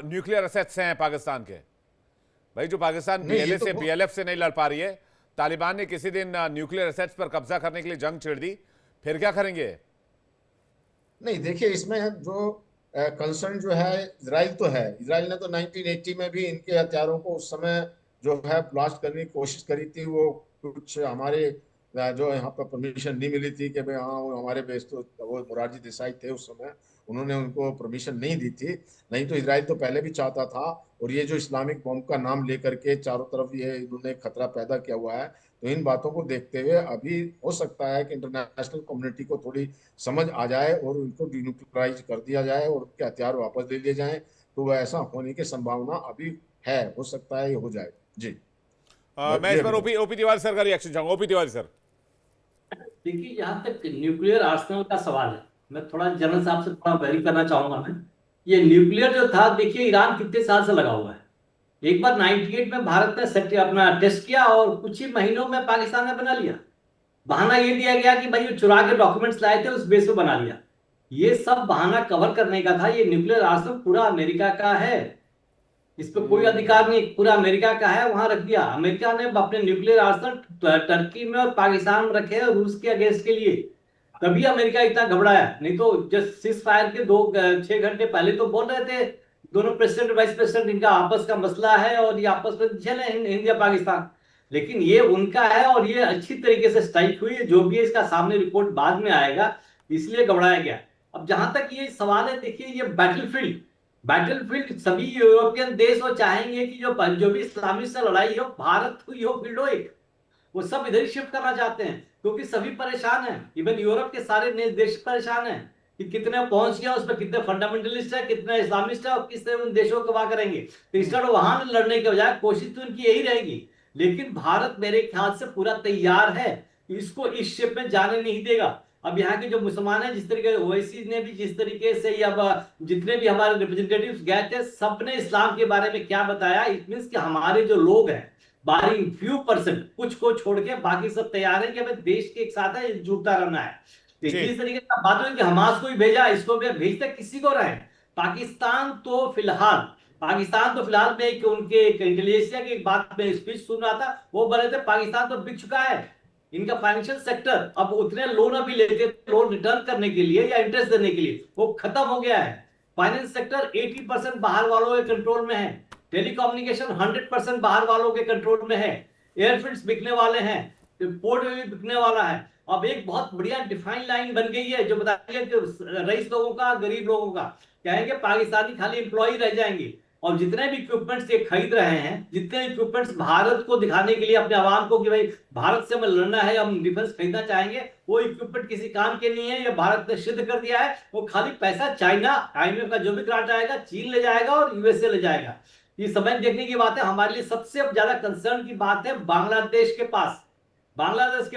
न्यूक्लियर असेट्स हैं पाकिस्तान के। भाई जो पाकिस्तान बीएलएफ से नहीं लड़ पा रही है, तालिबान ने किसी दिन न्यूक्लियर असेट्स पर कब्जा करने के लिए जंग छेड़ दी, फिर क्या करेंगे? नहीं, देखिए इसमें जो कंसर्न जो है इसराइल तो है। इसराइल ने तो 1980 में भी इनके हथियारों को उस समय जो है ब्लास्ट करने की कोशिश करी थी। वो कुछ हमारे जो यहाँ पर परमिशन नहीं मिली थी कि भाई हाँ वो हमारे बेस, तो वो मोरारजी देसाई थे उस समय, उन्होंने उनको परमिशन नहीं दी थी। नहीं तो इसराइल तो पहले भी चाहता था। और ये जो इस्लामिक बॉम्ब का नाम लेकर के चारों तरफ ये इन्होंने खतरा पैदा किया हुआ है, तो इन बातों को देखते हुए अभी हो सकता है कि इंटरनेशनल कम्युनिटी को थोड़ी समझ आ जाए और उनको डिन्यूक्लियराइज कर दिया जाए और उनके हथियार वापस ले लिए जाएं। तो वह ऐसा होने की संभावना अभी है, हो सकता है ये हो जाए। जी मैं इस पर ओपी तिवारी सर का रिएक्शन चाहूंगा। ओपी तिवारी सर, देखिए जहां तक न्यूक्लियर आर्सेनल का सवाल है, मैं थोड़ा जनरल साहब से थोड़ा वेरी करना चाहूंगा। मैं ये न्यूक्लियर जो था, देखिए ईरान कितने साल से लगा हुआ है, एक बार 98 में भारत ने अपना टेस्ट किया और कुछ ही महीनों में पाकिस्तान ने बना लिया। बहाना ये दिया गया कि भाई वो चुरा के डॉक्यूमेंट्स लाए थे, उस बेस पे बना लिया। ये सब बहाना कवर करने का था। ये न्यूक्लियर आर्सेनल पूरा अमेरिका का है, इस पे कोई अधिकार नहीं, पूरा अमेरिका का है, वहां रख दिया। अमेरिका ने अपने न्यूक्लियर आर्सेनल टर्की में और पाकिस्तान में रखे हैं रूस के अगेंस्ट के लिए। तभी अमेरिका इतना घबराया, नहीं तो जस्ट सीज फायर के 6 घंटे पहले तो बोल रहे थे दोनों प्रेसिडेंट वाइस प्रेसिडेंट इनका आपस का मसला है और ये आपस में झेले इंडिया पाकिस्तान। लेकिन ये उनका है और ये अच्छी तरीके से स्ट्राइक हुई है। जो भी है इसका सामने रिपोर्ट बाद में आएगा, इसलिए घबराया गया। अब जहां तक ये सवाल है, देखिए ये बैटलफील्ड सभी यूरोपियन देश वो चाहेंगे कि जो भी इस्लामी से लड़ाई हो, भारत हुई हो फील्ड हो एक, वो सब इधर ही शिफ्ट करना चाहते हैं, क्योंकि सभी परेशान हैं। इवन यूरोप के सारे देश परेशान हैं कि कितने पहुंच गया उसमें, कितने फंडामेंटलिस्ट है, कितने इस्लामिस्ट है और किस तरह उन देशों को वहां करेंगे। तो इस तरह वहां लड़ने के बजाय कोशिश तो उनकी यही रहेगी। लेकिन भारत मेरे ख्याल से पूरा तैयार है, इसको इस शेप में जाने नहीं देगा। अब यहाँ के जो मुसलमान हैं, जिस तरीके ओवैसी ने भी जिस तरीके से, या जितने भी हमारे रिप्रेजेंटेटिव्स गए थे, सबने इस्लाम के बारे में क्या बताया, इट मींस कि हमारे जो लोग हैं बारी फ्यू परसेंट कुछ को छोड़ के बाकी सब तैयार है कि हमें देश के एक साथ है जुड़ता रहना है। जी। इस तरीके का बात है कि हमास को भी भेजा, इसको भी भेजते किसी को रहे। पाकिस्तान तो फिलहाल में एक उनके इंटेलिजेंसिया की एक बात में स्पीच सुन रहा था, वो बोले थे पाकिस्तान तो बिक चुका है, इनका फाइनेंशियल सेक्टर अब उतने लोन अभी लेते लोन रिटर्न करने के लिए या इंटरेस्ट देने के लिए वो खत्म हो गया है। फाइनेंस सेक्टर 80% बाहर वालों के कंट्रोल में है। टेलीकम्युनिकेशन 100% बाहर वालों के कंट्रोल में है। एयरफील्ड्स बिकने वाले हैं, पोर्ट भी बिकने वाला है। अब एक बहुत बढ़िया डिफाइन लाइन बन गई है जो बताती है कि रईस लोगों का, गरीब लोगों का, कहेंगे पाकिस्तानी खाली एम्प्लॉय रह जाएंगे। और जितने भी इक्विपमेंट्स ये खरीद रहे हैं, जितने इक्विपमेंट्स भारत को दिखाने के लिए अपने आवाम को कि भाई भारत से हमें लड़ना है, हम डिफेंस खरीदना चाहेंगे, वो इक्विपमेंट किसी काम के नहीं है। ये भारत ने सिद्ध कर दिया है। वो खाली पैसा चाइना, IMF का जो भी ग्रांट आएगा चीन ले जाएगा और USA ले जाएगा। ये समय देखने की बात है। हमारे लिए सबसे अब ज्यादा कंसर्न की बात है बांग्लादेश के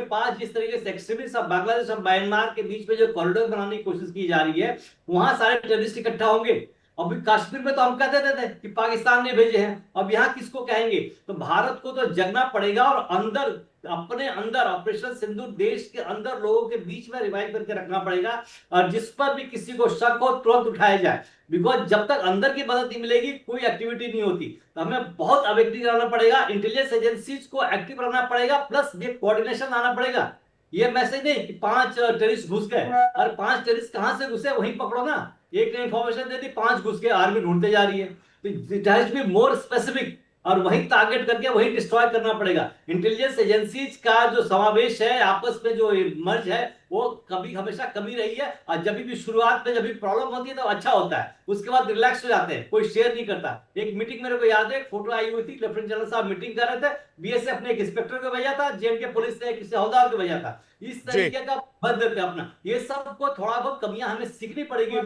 पास जिस तरीके से एक्सट्रीमिस्ट अब बांग्लादेश और म्यांमार के बीच में जो कॉरिडोर बनाने की कोशिश की जा रही है, वहां सारे टेररिस्ट इकट्ठा होंगे। अभी कश्मीर में तो हम कहते थे कि पाकिस्तान ने भेजे हैं, अब यहाँ किसको कहेंगे? तो भारत को तो जगना पड़ेगा और अपने अंदर ऑपरेशन सिंदूर देश के अंदर लोगों के बीच में रिवाइव करके रखना पड़ेगा। और जिस पर भी किसी को शक हो तुरंत उठाया जाए, बिकॉज जब तक अंदर की मदद नहीं मिलेगी कोई एक्टिविटी नहीं होती। तो हमें बहुत अवेक्टिव रहना पड़ेगा, इंटेलिजेंस एजेंसीज को एक्टिव रहना पड़ेगा, प्लस ये कोऑर्डिनेशन आना पड़ेगा। ये मैसेज नहीं कि 5 टेररिस्ट घुस गए, और 5 टेररिस्ट कहां से घुसे वहीं पकड़ो ना। एक ने इंफॉर्मेशन दे दी 5 घुस के, आर्मी ढूंढते जा रही है। तो it has to be more specific और वहीं टारगेट करके वहीं डिस्ट्रॉय करना पड़ेगा। इंटेलिजेंस एजेंसीज का जो समावेश है, आपस में जो मर्ज है, वो कभी हमेशा कमी रही है। और जब भी शुरुआत में जब भी प्रॉब्लम होती है तो अच्छा होता है, उसके बाद रिलैक्स हो जाते हैं, कोई शेयर नहीं करता। एक मीटिंग मेरे को याद है, एक फोटो आई हुई थी, लेफ्टिनेंट जनरल साहब मीटिंग कर रहे थे, BSF ने एक इंस्पेक्टर को भेजा था, JNK पुलिस ने किसी हवलदार को भेजा था। इस तरीके का बदल अपना ये सब को थोड़ा बहुत कमियां हमें सीखनी पड़ेगी।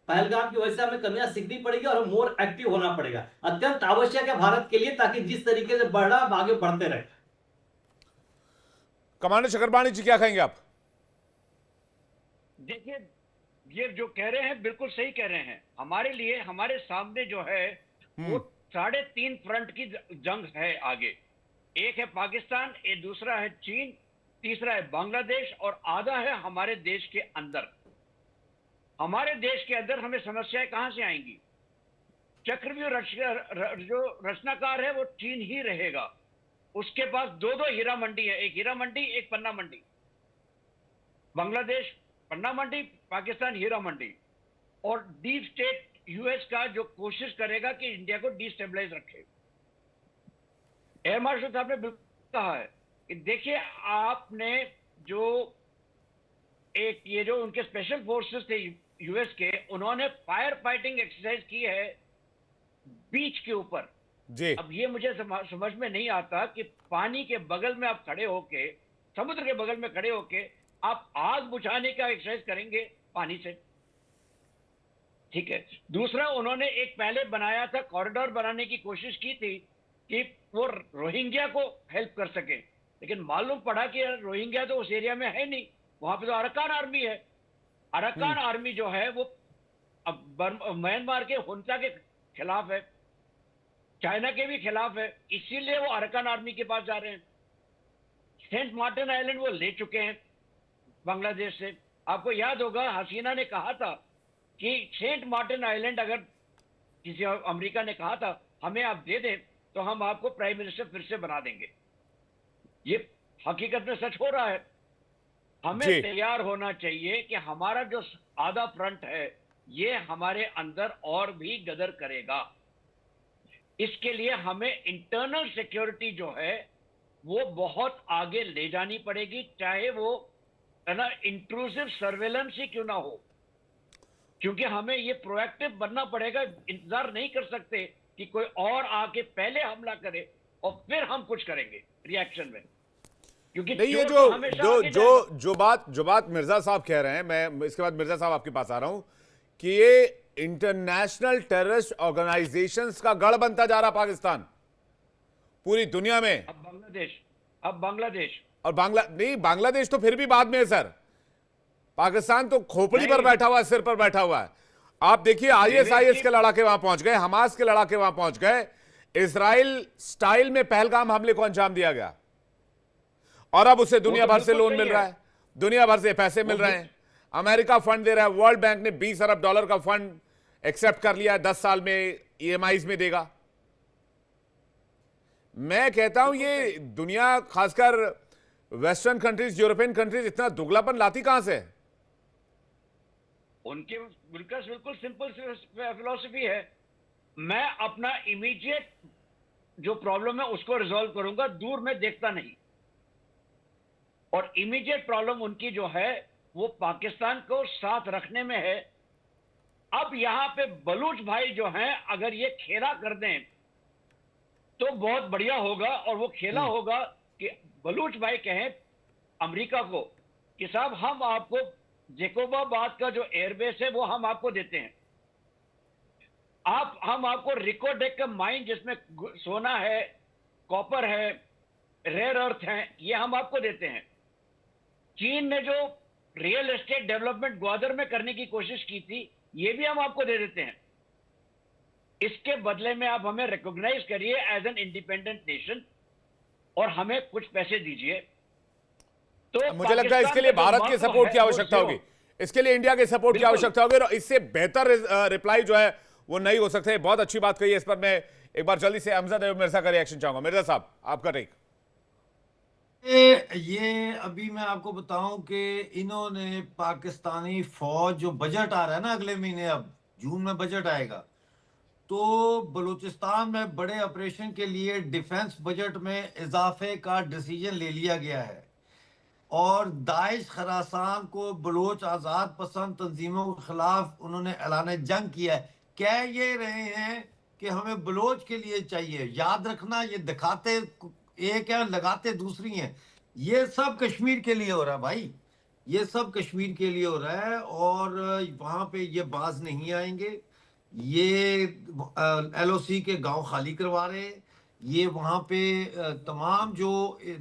पहलगाम की वजह से हमें कमियां सीखनी पड़ेगी और मोर एक्टिव होना पड़ेगा, अत्यंत आवश्यक है भारत के लिए, ताकि जिस तरीके से बढ़ रहा आगे बढ़ते रहे। कमांडर चक्रपाणी जी क्या कहेंगे आप? देखिए, ये जो कह रहे हैं बिल्कुल सही कह रहे हैं। हमारे लिए हमारे सामने जो है वो 3.5 फ्रंट की जंग है आगे। एक है पाकिस्तान, एक दूसरा है चीन, तीसरा है बांग्लादेश और आधा है हमारे देश के अंदर। हमारे देश के अंदर हमें समस्याएं कहां से आएंगी? चक्रव्यूह जो रचनाकार है वो चीन ही रहेगा। उसके पास 2 हीरा मंडी है, एक हीरा मंडी, एक पन्ना मंडी। बांग्लादेश पन्ना मंडी, पाकिस्तान हीरा मंडी। और डीप स्टेट US का जो कोशिश करेगा कि इंडिया को डिस्टेबलाइज रखे। एयर मार्शल साहब ने बिल्कुल कहा है कि देखिए, आपने जो एक ये जो उनके स्पेशल फोर्सेस थे US के, उन्होंने फायर फाइटिंग एक्सरसाइज की है बीच के ऊपर जी। अब ये मुझे समझ में नहीं आता कि पानी के बगल में आप खड़े होके, समुद्र के बगल में खड़े होके आप आग बुझाने का एक्सरसाइज करेंगे पानी से। ठीक है। दूसरा, उन्होंने एक पहले बनाया था, कॉरिडोर बनाने की कोशिश की थी कि वो रोहिंग्या को हेल्प कर सके, लेकिन मालूम पड़ा कि रोहिंग्या तो उस एरिया में है नहीं, वहां पे तो अरकान आर्मी है। अरकान आर्मी जो है वो अब म्यांमार के हुंसा के खिलाफ है। चाइना के भी खिलाफ है, इसीलिए वो अरकान आर्मी के पास जा रहे हैं। सेंट मार्टिन आइलैंड वो ले चुके हैं बांग्लादेश से। आपको याद होगा हसीना ने कहा था कि सेंट मार्टिन आइलैंड अगर किसी अमेरिका ने कहा था हमें आप दे दें तो हम आपको प्राइम मिनिस्टर फिर से बना देंगे। ये हकीकत में सच हो रहा है। हमें जी। तैयार होना चाहिए कि हमारा जो आधा फ्रंट है ये हमारे अंदर और भी गदर करेगा। इसके लिए हमें इंटरनल सिक्योरिटी जो है वो बहुत आगे ले जानी पड़ेगी, चाहे वो है ना इंट्रूसिव सर्वेलेंस ही क्यों ना हो, क्योंकि हमें ये प्रोएक्टिव बनना पड़ेगा। इंतजार नहीं कर सकते कि कोई और आके पहले हमला करे और फिर हम कुछ करेंगे रिएक्शन में, क्योंकि नहीं, ये चोर जो तो हमेशा जो आगे जो जाएगा। जो बात मिर्जा साहब कह रहे हैं, मैं इसके बाद मिर्जा साहब आपके पास आ रहा हूं कि ये इंटरनेशनल टेररिस्ट ऑर्गेनाइजेशंस का गढ़ बनता जा रहा पाकिस्तान पूरी दुनिया में। अब बांग्लादेश और बांग्लादेश तो फिर भी बाद में है सर। पाकिस्तान तो खोपड़ी पर नहीं। बैठा हुआ है, सिर पर बैठा हुआ है। आप देखिए आईएसआईएस के लड़ाके वहां पहुंच गए, हमास के लड़ाके वहां पहुंच गए, इजराइल स्टाइल में पहलगाम हमले को अंजाम दिया गया और अब उसे दुनिया भर से बिल्कुल लोन सही मिल रहा है। है, दुनिया भर से पैसे मिल रहे हैं। अमेरिका फंड दे रहा है, वर्ल्ड बैंक ने $20 अरब का फंड एक्सेप्ट कर लिया है, 10 साल में ईएमआईज में देगा। मैं कहता हूं ये दुनिया, खासकर वेस्टर्न कंट्रीज, यूरोपियन कंट्रीज इतना दुगलापन लाती कहां से? उनके बिल्कुल सिंपल फिलॉसफी है, मैं अपना इमीडिएट जो प्रॉब्लम है उसको रिजॉल्व करूंगा, दूर में देखता नहीं। और इमीडिएट प्रॉब्लम उनकी जो है वो पाकिस्तान को साथ रखने में है। अब यहां पे बलूच भाई जो हैं अगर ये खेला कर दें तो बहुत बढ़िया होगा, और वो खेला होगा कि बलूच भाई कहें अमेरिका को कि साहब हम आपको जेकोबाबाद का जो एयरबेस है वो हम आपको देते हैं, हम आपको रिकोडेक का माइन जिसमें सोना है, कॉपर है, रेयर अर्थ है, ये हम आपको देते हैं। चीन ने जो रियल एस्टेट डेवलपमेंट ग्वादर में करने की कोशिश की थी ये भी हम आपको दे देते हैं। इसके बदले में आप हमें रिकॉग्नाइज करिए एज एन इंडिपेंडेंट नेशन और हमें कुछ पैसे दीजिए। तो मुझे लगता है इसके लिए भारत के सपोर्ट की आवश्यकता होगी, इसके लिए इंडिया के सपोर्ट की आवश्यकता होगी, और इससे बेहतर रिप्लाई जो है वो नहीं हो सकते। बहुत अच्छी बात कही है। इस पर मैं एक बार जल्दी से अमजद मिर्जा का रिएक्शन चाहूंगा। मिर्जा साहब आपका टेक। ये अभी मैं आपको बताऊं कि इन्होंने पाकिस्तानी फौज जो बजट आ रहा है ना अगले महीने, अब जून में बजट आएगा, तो बलूचिस्तान में बड़े ऑपरेशन के लिए डिफेंस बजट में इजाफे का डिसीजन ले लिया गया है। और दाइश खरासान को बलोच आज़ाद पसंद तंजीमों के खिलाफ उन्होंने ऐलान जंग किया है। कह ये रहे हैं कि हमें बलोच के लिए चाहिए। याद रखना, ये दिखाते एक है लगाते दूसरी हैं। ये सब कश्मीर के लिए हो रहा है भाई, ये सब कश्मीर के लिए हो रहा है, और वहां पे ये बाज नहीं आएंगे। ये एलओसी के गांव खाली करवा रहे हैं। ये वहां पे तमाम जो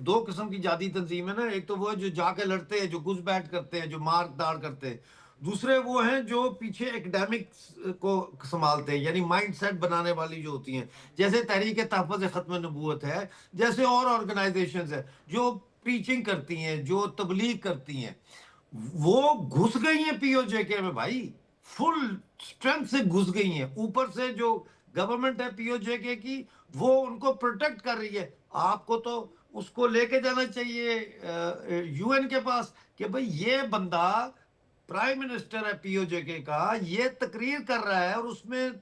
दो किस्म की जाती तंजीम है ना, एक तो वो जो जाके लड़ते हैं, जो घुसपैठ करते हैं, जो मार दाड़ करते हैं। दूसरे वो हैं जो पीछे एकेडमिक्स को संभालते हैं, यानी माइंड सेट बनाने वाली जो होती हैं, जैसे तहरीक तहफ़्फ़ुज़ ख़त्म नबूवत है, जैसे और ऑर्गेनाइजेशंस है जो प्रीचिंग करती हैं, जो तबलीग करती हैं। वो घुस गई हैं पीओजेके में भाई, फुल स्ट्रेंथ से घुस गई हैं। ऊपर से जो गवर्नमेंट है पीओजेके की, वो उनको प्रोटेक्ट कर रही है। आपको तो उसको लेके जाना चाहिए यूएन के पास कि भाई ये बंदा प्राइम मिनिस्टर है पीओजेके का, ये तकरीर कर रहा है और उसमें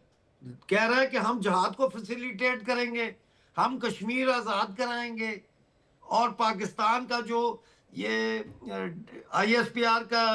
कह रहा है कि हम जहाद को फैसिलिटेट करेंगे, हम कश्मीर आज़ाद कराएंगे। और पाकिस्तान का जो ये आईएसपीआर का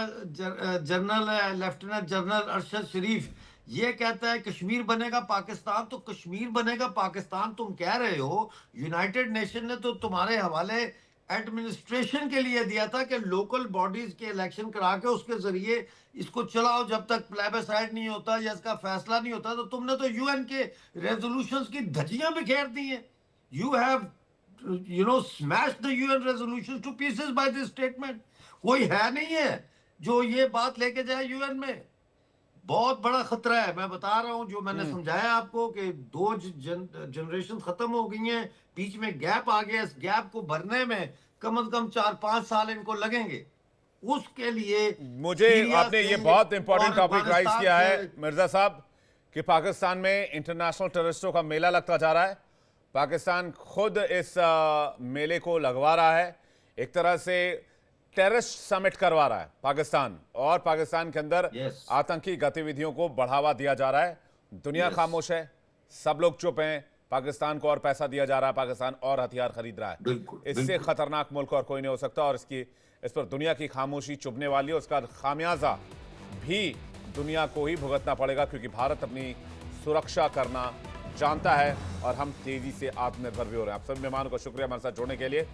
जनरल है, लेफ्टिनेंट जनरल अरशद शरीफ, ये कहता है कश्मीर बनेगा पाकिस्तान। तो कश्मीर बनेगा पाकिस्तान तुम कह रहे हो, यूनाइटेड नेशन ने तो तुम्हारे हवाले एडमिनिस्ट्रेशन के लिए दिया था कि लोकल बॉडीज के इलेक्शन करा के उसके जरिए इसको चलाओ, जब तक प्लेबिसाइड नहीं होता या इसका फैसला नहीं होता। तो तुमने तो यूएन के रेजोल्यूशंस की धज्जियां बिखेर दी हैं। You have smashed the UN resolutions to pieces by this statement. कोई है नहीं है जो ये बात लेके जाए यूएन में। बहुत बड़ा खतरा है। मैं बता रहा हूँ, जो मैंने समझाया आपको कि दो जनरेशन खत्म हो गई हैं, बीच में गैप आ गया। इस गैप को भरने में कम से कम 4-5 साल इनको लगेंगे। उसके लिए मुझे सीरिया आपने से ये बहुत इंपॉर्टेंट और टॉपिक राइज अफगानिस्तान किया है से- मिर्जा साहब कि पाकिस्तान में इंटरनेशनल टेररिस्टों का मेला लगता जा रहा है। पाकिस्तान खुद इस मेले को लगवा रहा है, एक तरह से टेररिस्ट समिट करवा रहा है पाकिस्तान, और पाकिस्तान के अंदर Yes. आतंकी गतिविधियों को बढ़ावा दिया जा रहा है। दुनिया Yes. खामोश है, सब लोग चुप हैं, पाकिस्तान को और पैसा दिया जा रहा है, पाकिस्तान और हथियार खरीद रहा है। बिल्कुल, इससे बिल्कुल। खतरनाक मुल्क और कोई नहीं हो सकता, और इस पर दुनिया की खामोशी चुभने वाली है। उसका खामियाजा भी दुनिया को ही भुगतना पड़ेगा, क्योंकि भारत अपनी सुरक्षा करना जानता है और हम तेजी से आत्मनिर्भर भी हो रहे हैं। आप सभी मेहमानों को शुक्रिया हमारे साथ जुड़ने के लिए।